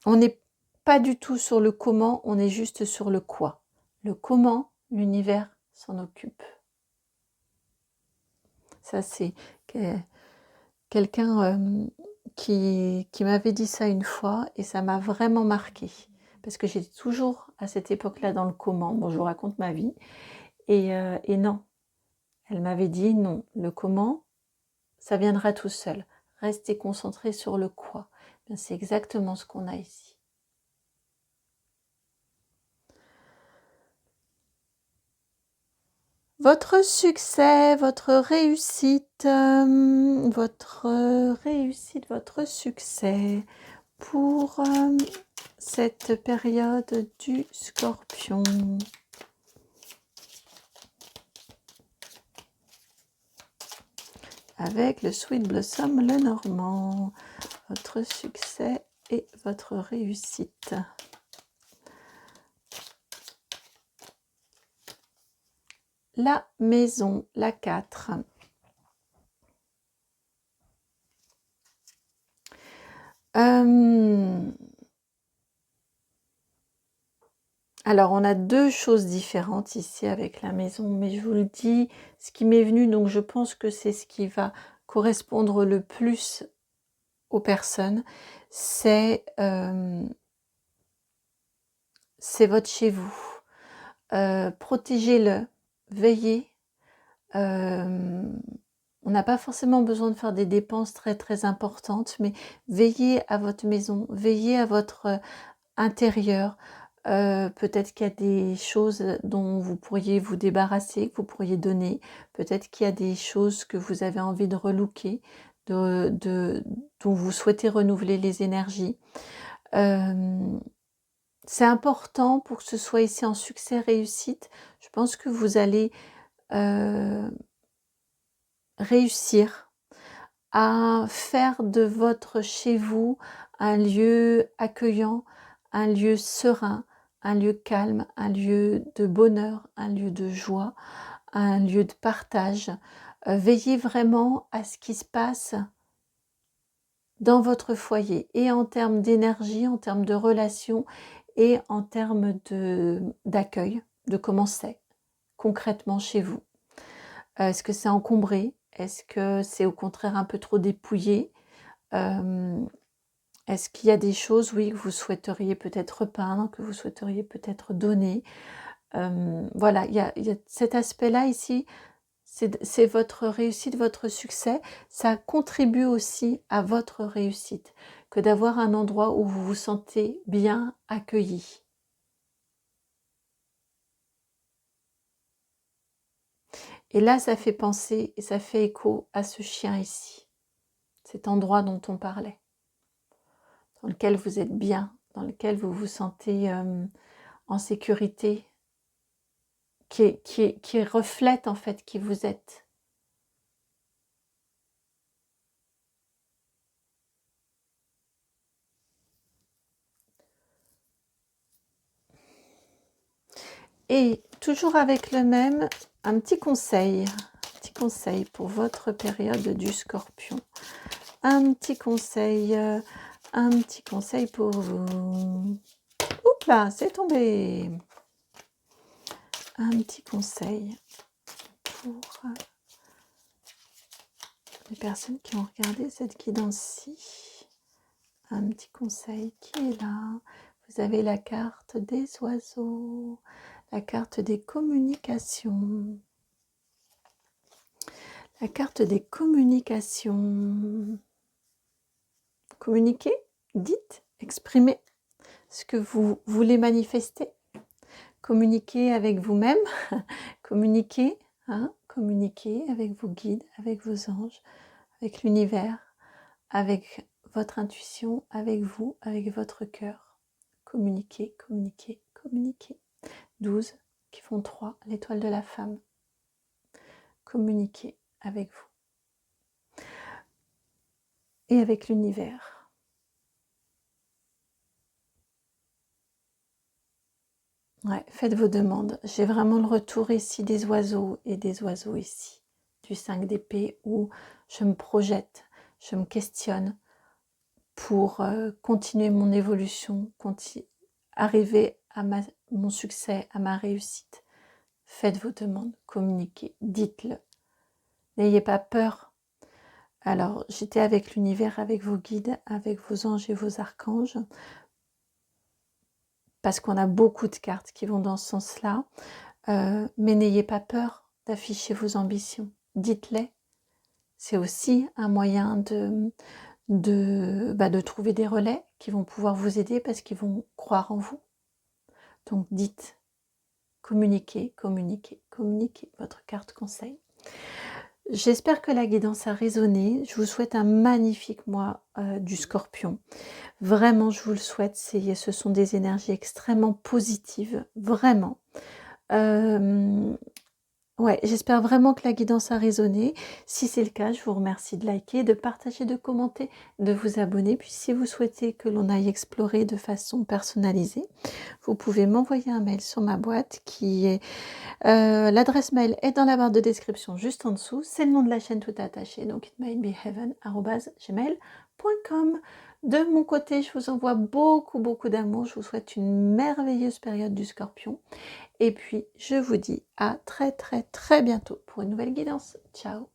On n'est pas du tout sur le comment, on est juste sur le quoi. Le comment, l'univers s'en occupe. Ça, c'est quelqu'un qui m'avait dit ça une fois et ça m'a vraiment marqué. Parce que j'étais toujours à cette époque-là dans le comment. Bon, je vous raconte ma vie. Et non, elle m'avait dit non, le comment, ça viendra tout seul. Restez concentré sur le quoi. C'est exactement ce qu'on a ici. Votre succès, votre réussite, votre succès pour cette période du Scorpion. Avec le Sweet Blossom, le Normand, votre succès et votre réussite. La maison, la 4. Alors, on a deux choses différentes ici avec la maison, mais je vous le dis, ce qui m'est venu, donc je pense que c'est ce qui va correspondre le plus aux personnes, c'est votre chez vous. Protégez-le, veillez On n'a pas forcément besoin de faire des dépenses très très importantes, mais veillez à votre maison, veillez à votre intérieur. Peut-être qu'il y a des choses dont vous pourriez vous débarrasser, que vous pourriez donner. Peut-être qu'il y a des choses que vous avez envie de relooker, dont vous souhaitez renouveler les énergies. C'est important pour que ce soit ici en succès réussite. Je pense que vous allez réussir à faire de votre chez vous un lieu accueillant, un lieu serein, un lieu calme, un lieu de bonheur, un lieu de joie, un lieu de partage. Veillez vraiment à ce qui se passe dans votre foyer, et en termes d'énergie, en termes de relations, et en termes d'accueil, de comment c'est concrètement chez vous. Est-ce que c'est encombré? Est-ce que c'est au contraire un peu trop dépouillé? Est-ce qu'il y a des choses, oui, que vous souhaiteriez peut-être repeindre, que vous souhaiteriez peut-être donner? Voilà, il y a cet aspect-là ici, c'est votre réussite, votre succès. Ça contribue aussi à votre réussite, que d'avoir un endroit où vous vous sentez bien accueilli. Et là, ça fait penser et ça fait écho à ce chien ici, cet endroit dont on parlait, dans lequel vous êtes bien, dans lequel vous vous sentez en sécurité, qui reflète en fait qui vous êtes. Et toujours avec le même, un petit conseil pour votre période du Scorpion. Un petit conseil pour vous. Oups là, c'est tombé. Un petit conseil pour les personnes qui ont regardé cette guidance-ci. Un petit conseil qui est là. Vous avez la carte des oiseaux, la carte des communications. La carte des communications. Communiquez, dites, exprimez ce que vous voulez manifester. Communiquez avec vous-même, communiquez, communiquez avec vos guides, avec vos anges, avec l'univers, avec votre intuition, avec vous, avec votre cœur. Communiquez, communiquez, communiquez. 12 qui font 3, l'étoile de la femme. Communiquez avec vous et avec l'univers. Ouais, faites vos demandes. J'ai vraiment le retour ici des oiseaux et des oiseaux ici, du 5 d'épée, où je me projette, je me questionne pour continuer mon évolution, arriver à mon succès, à ma réussite. Faites vos demandes, communiquez, dites-le. N'ayez pas peur. Alors, j'étais avec l'univers, avec vos guides, avec vos anges et vos archanges, parce qu'on a beaucoup de cartes qui vont dans ce sens-là. Mais n'ayez pas peur d'afficher vos ambitions. Dites-les. C'est aussi un moyen de trouver des relais qui vont pouvoir vous aider parce qu'ils vont croire en vous. Donc dites, communiquez, communiquez, communiquez votre carte conseil. J'espère que la guidance a résonné. Je vous souhaite un magnifique mois du Scorpion. Vraiment, je vous le souhaite. Ce sont des énergies extrêmement positives, vraiment. Ouais, j'espère vraiment que la guidance a résonné. Si c'est le cas, je vous remercie de liker, de partager, de commenter, de vous abonner. Puis si vous souhaitez que l'on aille explorer de façon personnalisée, vous pouvez m'envoyer un mail sur ma boîte qui est... l'adresse mail est dans la barre de description juste en dessous. C'est le nom de la chaîne tout attaché, donc itmightbeheaven@gmail.com. De mon côté, je vous envoie beaucoup, beaucoup d'amour. Je vous souhaite une merveilleuse période du Scorpion. Et puis, je vous dis à très, très, très bientôt pour une nouvelle guidance. Ciao!